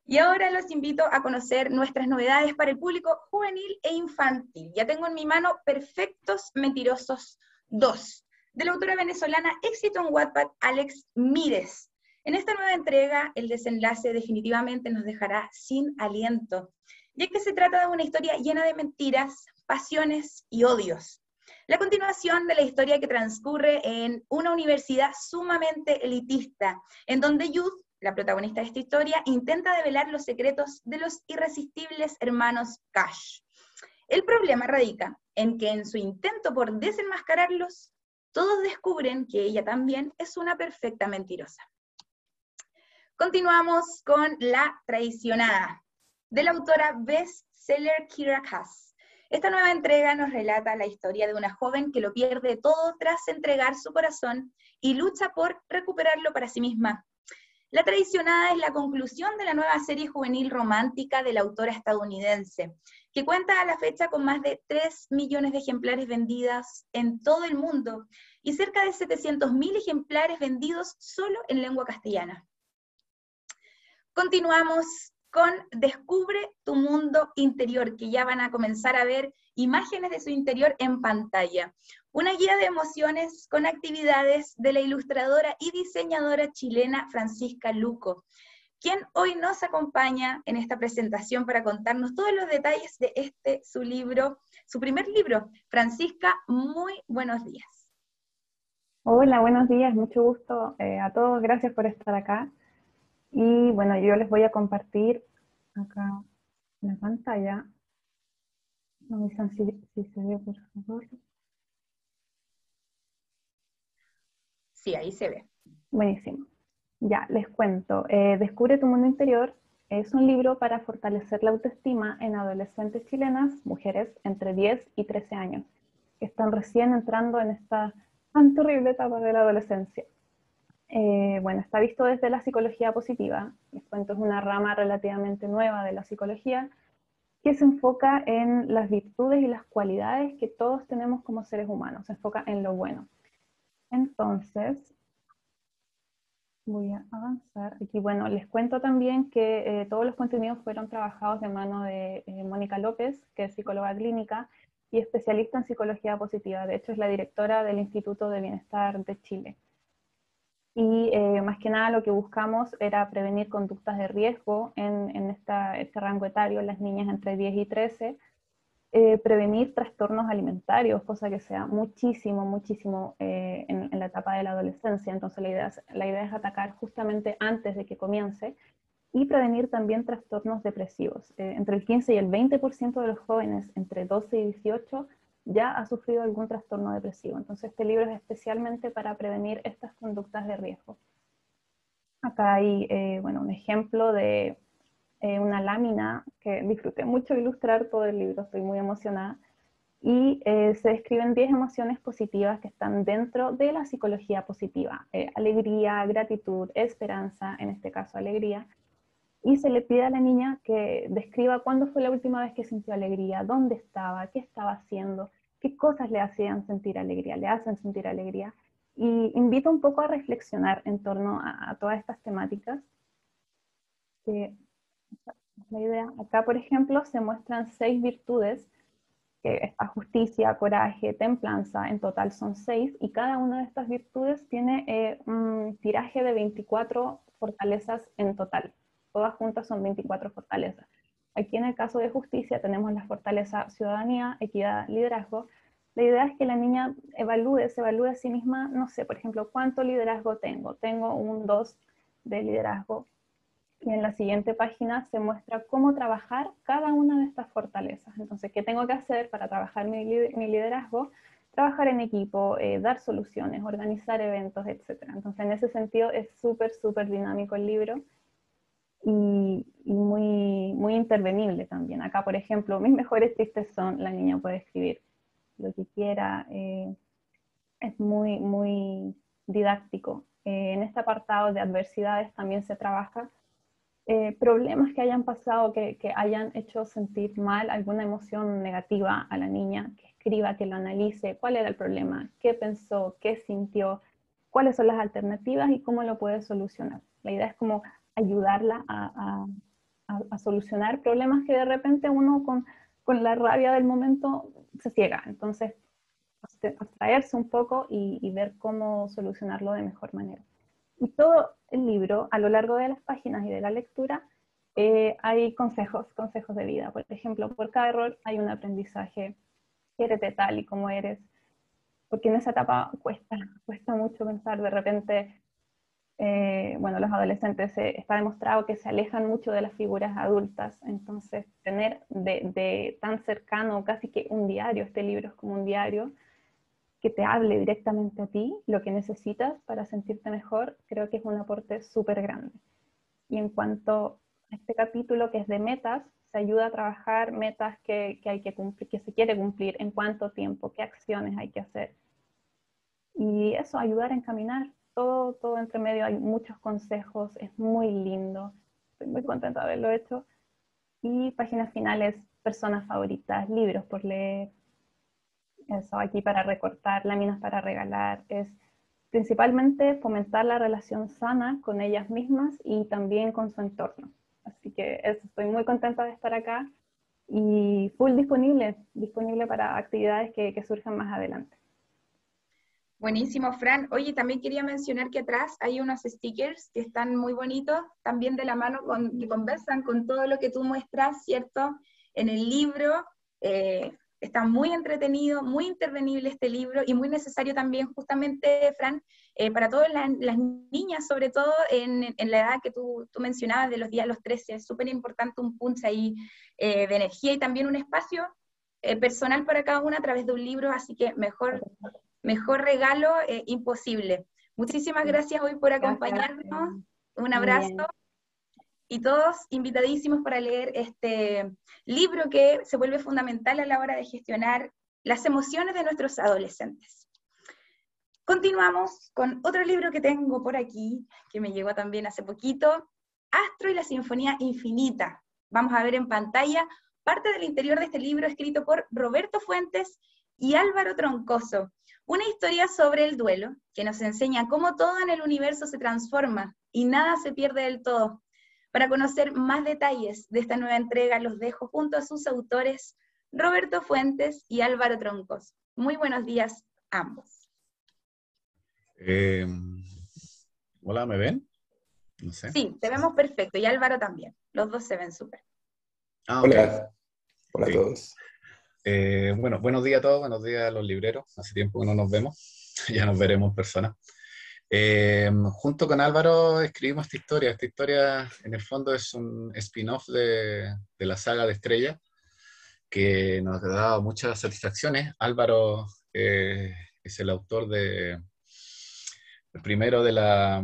Y ahora los invito a conocer nuestras novedades para el público juvenil e infantil. Ya tengo en mi mano Perfectos Mentirosos 2, de la autora venezolana éxito en Wattpad, Alex Mírez. En esta nueva entrega, el desenlace definitivamente nos dejará sin aliento, ya que se trata de una historia llena de mentiras, pasiones y odios. La continuación de la historia que transcurre en una universidad sumamente elitista, en donde Youth, la protagonista de esta historia, intenta develar los secretos de los irresistibles hermanos Cash. El problema radica en que en su intento por desenmascararlos, todos descubren que ella también es una perfecta mentirosa. Continuamos con La Traicionada, de la autora bestseller Kira Cass. Esta nueva entrega nos relata la historia de una joven que lo pierde todo tras entregar su corazón y lucha por recuperarlo para sí misma. La Traicionada es la conclusión de la nueva serie juvenil romántica de la autora estadounidense, que cuenta a la fecha con más de 3 millones de ejemplares vendidos en todo el mundo y cerca de 700.000 ejemplares vendidos solo en lengua castellana. Continuamos con Descubre tu mundo interior, que ya van a comenzar a ver imágenes de su interior en pantalla. Una guía de emociones con actividades de la ilustradora y diseñadora chilena Francisca Luco, quien hoy nos acompaña en esta presentación para contarnos todos los detalles de su libro, su primer libro. Francisca, muy buenos días.
Hola, buenos días, mucho gusto a todos, gracias por estar acá. Y bueno, yo les voy a compartir acá la pantalla. No me dicen si se ve, por favor.
Sí, ahí se ve.
Buenísimo. Ya, les cuento. Descubre tu mundo interior es un libro para fortalecer la autoestima en adolescentes chilenas, mujeres entre 10 y 13 años, que están recién entrando en esta tan terrible etapa de la adolescencia. Bueno, está visto desde la psicología positiva. Les cuento, es una rama relativamente nueva de la psicología que se enfoca en las virtudes y las cualidades que todos tenemos como seres humanos, se enfoca en lo bueno. Entonces, voy a avanzar aquí. Bueno, les cuento también que todos los contenidos fueron trabajados de mano de Mónica López, que es psicóloga clínica y especialista en psicología positiva. De hecho, es la directora del Instituto de Bienestar de Chile. Y más que nada lo que buscamos era prevenir conductas de riesgo en este rango etario, en las niñas entre 10 y 13, prevenir trastornos alimentarios, cosa que sea muchísimo en la etapa de la adolescencia. Entonces la idea es atacar justamente antes de que comience, y prevenir también trastornos depresivos. Entre el 15 y el 20% de los jóvenes entre 12 y 18 ya ha sufrido algún trastorno depresivo. Entonces este libro es especialmente para prevenir estas conductas de riesgo. Acá hay bueno, un ejemplo de una lámina que disfruté mucho ilustrar todo el libro, estoy muy emocionada, y se describen 10 emociones positivas que están dentro de la psicología positiva. Alegría, gratitud, esperanza, en este caso alegría, y se le pide a la niña que describa cuándo fue la última vez que sintió alegría, dónde estaba, qué estaba haciendo, qué cosas le hacían sentir alegría, le hacen sentir alegría, y invita un poco a reflexionar en torno a todas estas temáticas. La idea. Acá, por ejemplo, se muestran 6 virtudes, que está justicia, coraje, templanza, en total son 6, y cada una de estas virtudes tiene un tiraje de 24 fortalezas en total. Todas juntas son 24 fortalezas. Aquí en el caso de justicia tenemos la fortaleza ciudadanía, equidad, liderazgo. La idea es que la niña se evalúe a sí misma, no sé, por ejemplo, ¿cuánto liderazgo tengo? Tengo un 2 de liderazgo. Y en la siguiente página se muestra cómo trabajar cada una de estas fortalezas. Entonces, ¿qué tengo que hacer para trabajar mi liderazgo? Trabajar en equipo, dar soluciones, organizar eventos, etc. Entonces, en ese sentido es súper dinámico el libro, y muy intervenible también. Acá, por ejemplo, mis mejores chistes son, la niña puede escribir lo que quiera, es muy didáctico. En este apartado de adversidades también se trabaja problemas que hayan pasado, que hayan hecho sentir mal alguna emoción negativa a la niña, que escriba, que lo analice, cuál era el problema, qué pensó, qué sintió, cuáles son las alternativas y cómo lo puede solucionar. La idea es como ayudarla a solucionar problemas que de repente uno con la rabia del momento se ciega. Entonces, abstraerse un poco y ver cómo solucionarlo de mejor manera. Y todo el libro, a lo largo de las páginas y de la lectura, hay consejos de vida. Por ejemplo, por cada error hay un aprendizaje. Quiérete tal y como eres. Porque en esa etapa cuesta mucho pensar. De repente, bueno, los adolescentes está demostrado que se alejan mucho de las figuras adultas. Entonces, tener de tan cercano casi que un diario, este libro es como un diario, que te hable directamente a ti, lo que necesitas para sentirte mejor, creo que es un aporte súper grande. Y en cuanto a este capítulo que es de metas, se ayuda a trabajar metas que hay que cumplir, que se quiere cumplir, en cuánto tiempo, qué acciones hay que hacer. Y eso, ayudar a encaminar, todo entre medio, hay muchos consejos, es muy lindo, estoy muy contenta de haberlo hecho. Y páginas finales, personas favoritas, libros por leer, eso, aquí para recortar, láminas para regalar, es principalmente fomentar la relación sana con ellas mismas y también con su entorno. Así que eso, estoy muy contenta de estar acá y full disponible para actividades que surjan más adelante.
Buenísimo, Fran. Oye, también quería mencionar que atrás hay unos stickers que están muy bonitos, también de la mano que conversan con todo lo que tú muestras, ¿cierto? En el libro. Está muy entretenido, muy intervenible este libro y muy necesario también, justamente, Fran, para todas las niñas, sobre todo en la edad que tú mencionabas, de los días a los 13. Es súper importante un punch ahí de energía y también un espacio personal para cada una a través de un libro, así que mejor regalo imposible. Muchísimas gracias hoy por acompañarnos. Un abrazo. Y todos invitadísimos para leer este libro que se vuelve fundamental a la hora de gestionar las emociones de nuestros adolescentes. Continuamos con otro libro que tengo por aquí, que me llegó también hace poquito, Astro y la Sinfonía Infinita. Vamos a ver en pantalla parte del interior de este libro escrito por Roberto Fuentes y Álvaro Troncoso. Una historia sobre el duelo que nos enseña cómo todo en el universo se transforma y nada se pierde del todo. Para conocer más detalles de esta nueva entrega, los dejo junto a sus autores, Roberto Fuentes y Álvaro Troncoso. Muy buenos días a ambos.
Hola, ¿me ven? No sé.
Sí, te vemos perfecto, y Álvaro también. Los dos se ven súper.
Ah,
Hola,
ok.
hola a
Sí.
todos.
Bueno, buenos días a todos, buenos días a los libreros. Hace tiempo que no nos vemos, ya nos veremos en persona. Junto con Álvaro escribimos esta historia. Esta historia, en el fondo, es un spin-off de la saga de Estrella, que nos ha dado muchas satisfacciones. Álvaro es el autor primero de la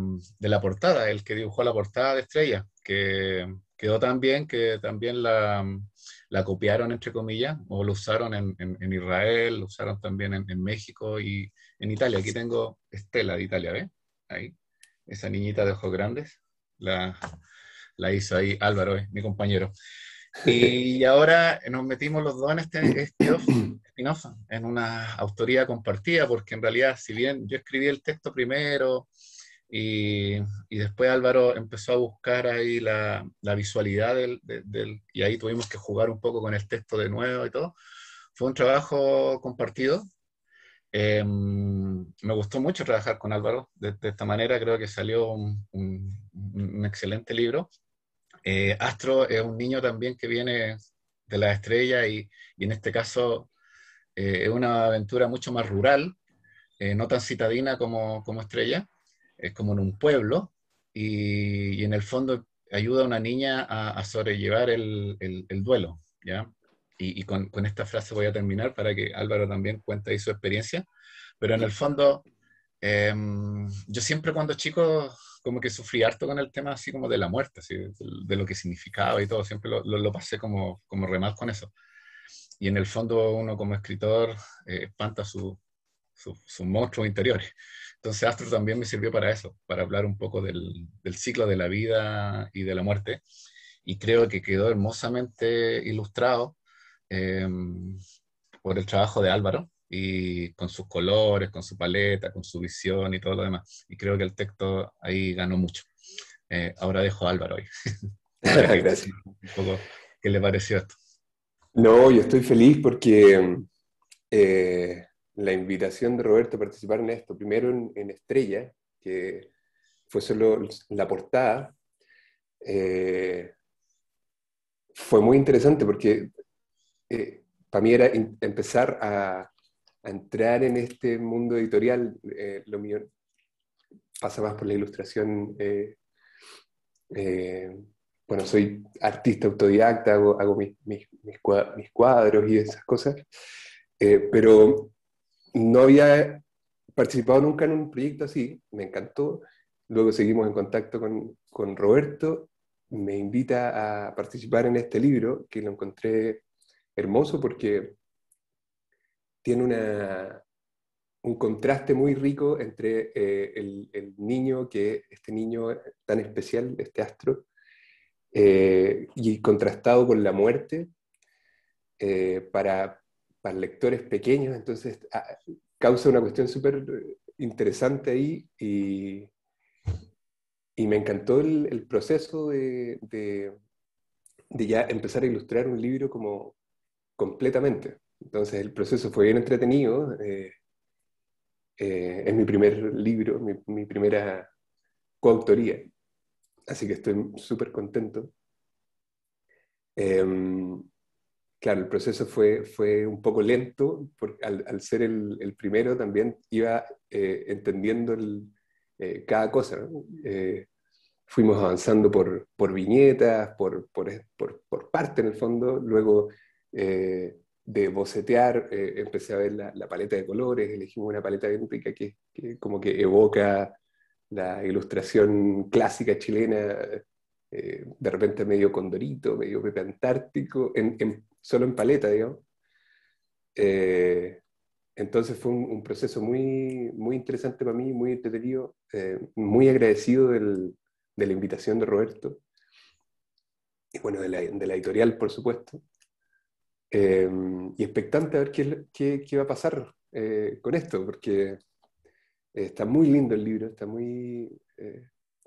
portada, el que dibujó la portada de Estrella, que quedó tan bien que también la copiaron, entre comillas, o lo usaron en Israel, lo usaron también en México y en Italia. Aquí tengo Estela de Italia, ¿ves? Ahí, esa niñita de ojos grandes, la hizo ahí Álvaro, mi compañero. Y ahora nos metimos los dos en este spin-off, en una autoría compartida, porque en realidad, si bien yo escribí el texto primero y después Álvaro empezó a buscar ahí la visualidad y ahí tuvimos que jugar un poco con el texto de nuevo y todo, fue un trabajo compartido. Me gustó mucho trabajar con Álvaro de esta manera, creo que salió un excelente libro. Astro es un niño también que viene de la estrella y en este caso es una aventura mucho más rural, no tan citadina como Estrella, es como en un pueblo y en el fondo ayuda a una niña a sobrellevar el duelo, ¿ya? Y con esta frase voy a terminar para que Álvaro también cuente ahí su experiencia, pero en el fondo yo siempre cuando chico como que sufrí harto con el tema así como de la muerte, así, de lo que significaba y todo, siempre lo pasé como re mal con eso. Y en el fondo uno como escritor espanta sus monstruos interiores. Entonces Astro también me sirvió para eso, para hablar un poco del ciclo de la vida y de la muerte. Y creo que quedó hermosamente ilustrado por el trabajo de Álvaro, y con sus colores, con su paleta, con su visión y todo lo demás. Y creo que el texto ahí ganó mucho. Ahora dejo a Álvaro ahí.
Gracias.
Un poco, ¿qué le pareció esto?
No, yo estoy feliz porque la invitación de Roberto a participar en esto, primero en Estrella, que fue solo la portada, fue muy interesante porque para mí era empezar a entrar en este mundo editorial. Lo mío pasa más por la ilustración. Bueno, soy artista autodidacta, hago mis cuadros y esas cosas, pero no había participado nunca en un proyecto así, me encantó. Luego seguimos en contacto con Roberto, me invita a participar en este libro, que lo encontré hermoso porque tiene un contraste muy rico entre el niño, este niño tan especial, este Astro, y contrastado con la muerte para lectores pequeños. Entonces causa una cuestión súper interesante ahí y me encantó el proceso de ya empezar a ilustrar un libro como completamente. Entonces el proceso fue bien entretenido. Es mi primer libro, mi primera coautoría, así que estoy súper contento. Claro, el proceso fue un poco lento, porque al ser el primero también iba entendiendo cada cosa, ¿no? Fuimos avanzando por viñetas, por parte en el fondo. Luego de bocetear empecé a ver la paleta de colores, elegimos una paleta bien rica que como que evoca la ilustración clásica chilena, de repente medio Condorito, medio Pepe Antártico, solo en paleta, digamos. Entonces fue un proceso muy, muy interesante para mí, muy entretenido, muy agradecido de la invitación de Roberto, y bueno, de la editorial, por supuesto, y expectante a ver qué va a pasar con esto, porque está muy lindo el libro, está muy...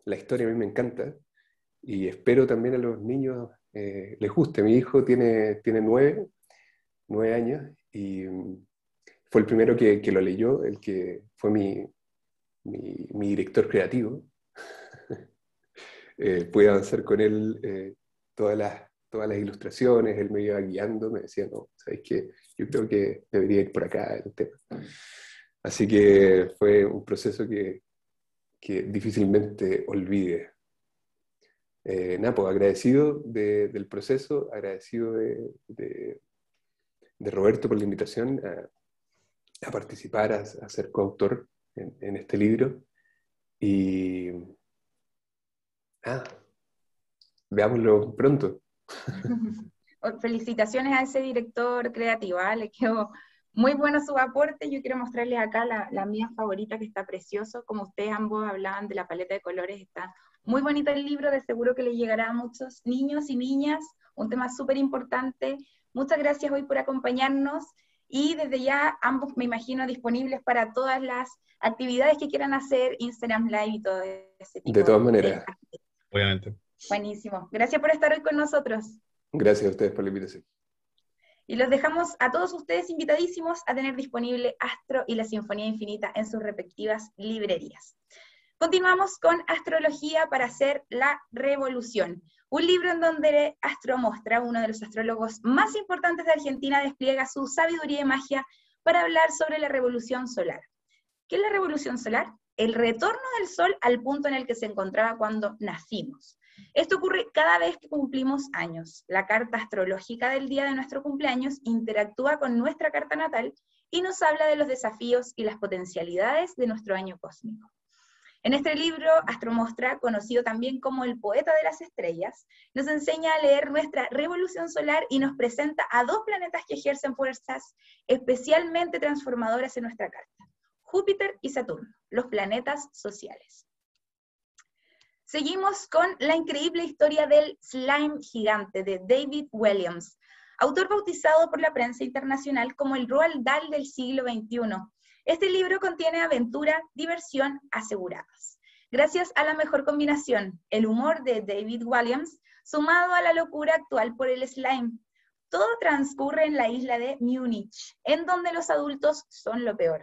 la historia a mí me encanta, y espero también a los niños les guste. Mi hijo tiene 9 años, y fue el primero que lo leyó, el que fue mi director creativo. Pude avanzar con él todas las ilustraciones, él me iba guiando, me decía, no, ¿sabes qué? Yo creo que debería ir por acá el tema. Así que fue un proceso que difícilmente olvide. Nada, pues agradecido del proceso, agradecido de Roberto por la invitación a participar, a ser coautor en este libro. Y veámoslo pronto.
Felicitaciones a ese director creativo, le quedó muy bueno su aporte. Yo quiero mostrarles acá la mía favorita, que está precioso. Como ustedes ambos hablaban de la paleta de colores, está muy bonito el libro, de seguro que le llegará a muchos niños y niñas, un tema súper importante. Muchas gracias hoy por acompañarnos, y desde ya ambos me imagino disponibles para todas las actividades que quieran hacer, Instagram Live y todo ese tipo.
De todas maneras.
Obviamente.
Buenísimo. Gracias por estar hoy con nosotros.
Gracias a ustedes por la invitación.
Y los dejamos a todos ustedes invitadísimos a tener disponible Astro y la Sinfonía Infinita en sus respectivas librerías. Continuamos con Astrología para hacer la revolución, un libro en donde Astro Mostra, uno de los astrólogos más importantes de Argentina, despliega su sabiduría y magia para hablar sobre la revolución solar. ¿Qué es la revolución solar? El retorno del Sol al punto en el que se encontraba cuando nacimos. Esto ocurre cada vez que cumplimos años. La carta astrológica del día de nuestro cumpleaños interactúa con nuestra carta natal y nos habla de los desafíos y las potencialidades de nuestro año cósmico. En este libro, Astro Mostra, conocido también como el poeta de las estrellas, nos enseña a leer nuestra revolución solar y nos presenta a 2 planetas que ejercen fuerzas especialmente transformadoras en nuestra carta: Júpiter y Saturno, los planetas sociales. Seguimos con la increíble historia del slime gigante de David Williams, autor bautizado por la prensa internacional como el Roald Dahl del siglo XXI. Este libro contiene aventura, diversión aseguradas. Gracias a la mejor combinación, el humor de David Williams, sumado a la locura actual por el slime. Todo transcurre en la isla de Múnich, en donde los adultos son lo peor.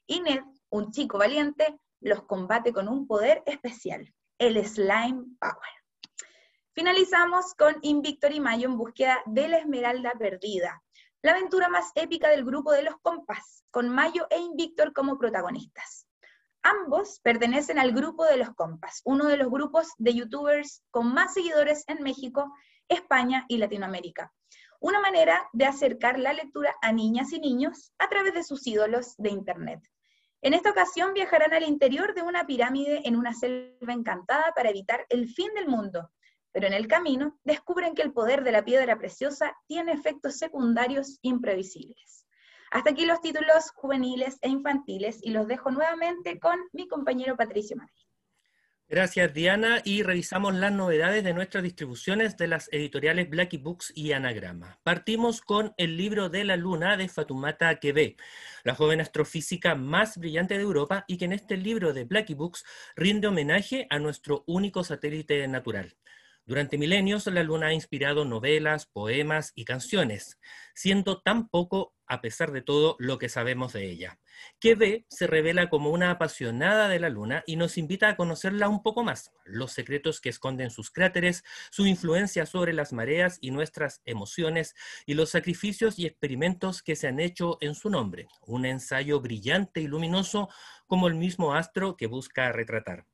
Y Ned, un chico valiente, los combate con un poder especial: el Slime Power. Finalizamos con Invictor y Mayo en búsqueda de la Esmeralda Perdida, la aventura más épica del grupo de los compas, con Mayo e Invictor como protagonistas. Ambos pertenecen al grupo de los compas, uno de los grupos de youtubers con más seguidores en México, España y Latinoamérica. Una manera de acercar la lectura a niñas y niños a través de sus ídolos de internet. En esta ocasión viajarán al interior de una pirámide en una selva encantada para evitar el fin del mundo, pero en el camino descubren que el poder de la piedra preciosa tiene efectos secundarios imprevisibles. Hasta aquí los títulos juveniles e infantiles, y los dejo nuevamente con mi compañero Patricio Madrid.
Gracias, Diana, y revisamos las novedades de nuestras distribuciones de las editoriales Blacky Books y Anagrama. Partimos con El libro de la luna de Fatoumata Kebé, la joven astrofísica más brillante de Europa, y que en este libro de Blacky Books rinde homenaje a nuestro único satélite natural. Durante milenios, la luna ha inspirado novelas, poemas y canciones, siendo tan poco, a pesar de todo, lo que sabemos de ella. Kebé se revela como una apasionada de la luna y nos invita a conocerla un poco más, los secretos que esconden sus cráteres, su influencia sobre las mareas y nuestras emociones, y los sacrificios y experimentos que se han hecho en su nombre, un ensayo brillante y luminoso como el mismo astro que busca retratar.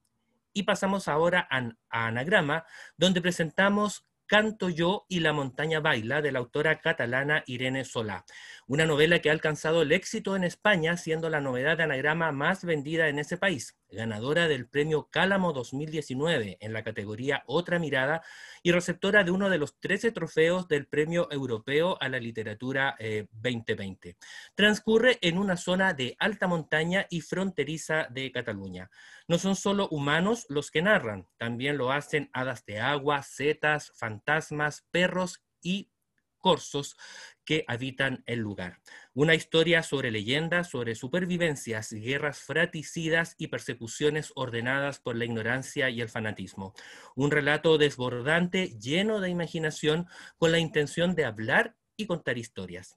Y pasamos ahora a Anagrama, donde presentamos Canto yo y la montaña baila, de la autora catalana Irene Solà, una novela que ha alcanzado el éxito en España, siendo la novedad de Anagrama más vendida en ese país. ganadora del premio Cálamo 2019 en la categoría Otra Mirada y receptora de uno de los 13 trofeos del Premio Europeo a la Literatura 2020. Transcurre en una zona de alta montaña y fronteriza de Cataluña. No son solo humanos los que narran, también lo hacen hadas de agua, setas, fantasmas, perros y corzos que habitan el lugar. Una historia sobre leyendas, sobre supervivencias, guerras fratricidas y persecuciones ordenadas por la ignorancia y el fanatismo. Un relato desbordante, lleno de imaginación, con la intención de hablar y contar historias.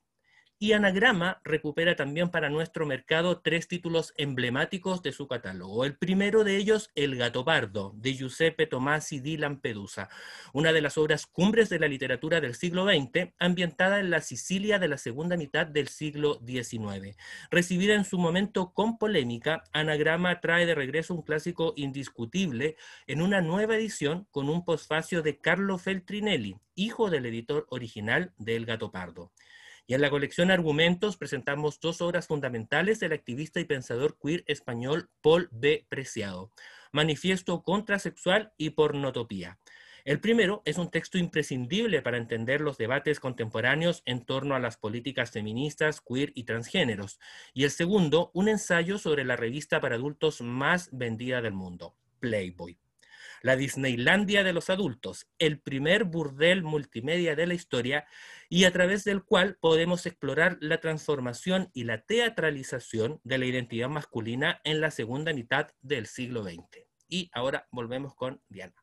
Y Anagrama recupera también para nuestro mercado 3 títulos emblemáticos de su catálogo. El primero de ellos, El gato pardo, de Giuseppe Tomasi di Lampedusa, una de las obras cumbres de la literatura del siglo XX, ambientada en la Sicilia de la segunda mitad del siglo XIX. Recibida en su momento con polémica, Anagrama trae de regreso un clásico indiscutible en una nueva edición con un posfacio de Carlo Feltrinelli, hijo del editor original de El gato pardo. Y en la colección Argumentos presentamos 2 obras fundamentales del activista y pensador queer español Paul B. Preciado, Manifiesto Contrasexual y Pornotopía. El primero es un texto imprescindible para entender los debates contemporáneos en torno a las políticas feministas, queer y transgéneros. Y el segundo, un ensayo sobre la revista para adultos más vendida del mundo, Playboy. La Disneylandia de los adultos, el primer burdel multimedia de la historia y a través del cual podemos explorar la transformación y la teatralización de la identidad masculina en la segunda mitad del siglo XX. Y ahora volvemos con Diana.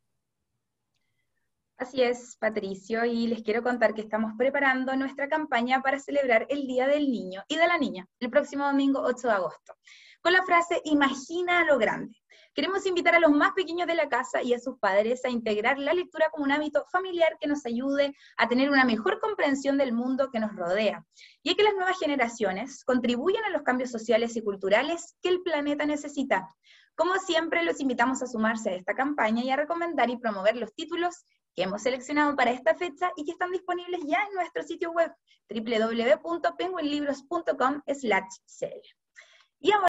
Así es, Patricio, y les quiero contar que estamos preparando nuestra campaña para celebrar el Día del Niño y de la Niña, el próximo domingo 8 de agosto, con la frase Imagina a lo grande. Queremos invitar a los más pequeños de la casa y a sus padres a integrar la lectura como un hábito familiar que nos ayude a tener una mejor comprensión del mundo que nos rodea, y a que las nuevas generaciones contribuyan a los cambios sociales y culturales que el planeta necesita. Como siempre, los invitamos a sumarse a esta campaña y a recomendar y promover los títulos que hemos seleccionado para esta fecha y que están disponibles ya en nuestro sitio web www.penguinlibros.com/cl. Y ahora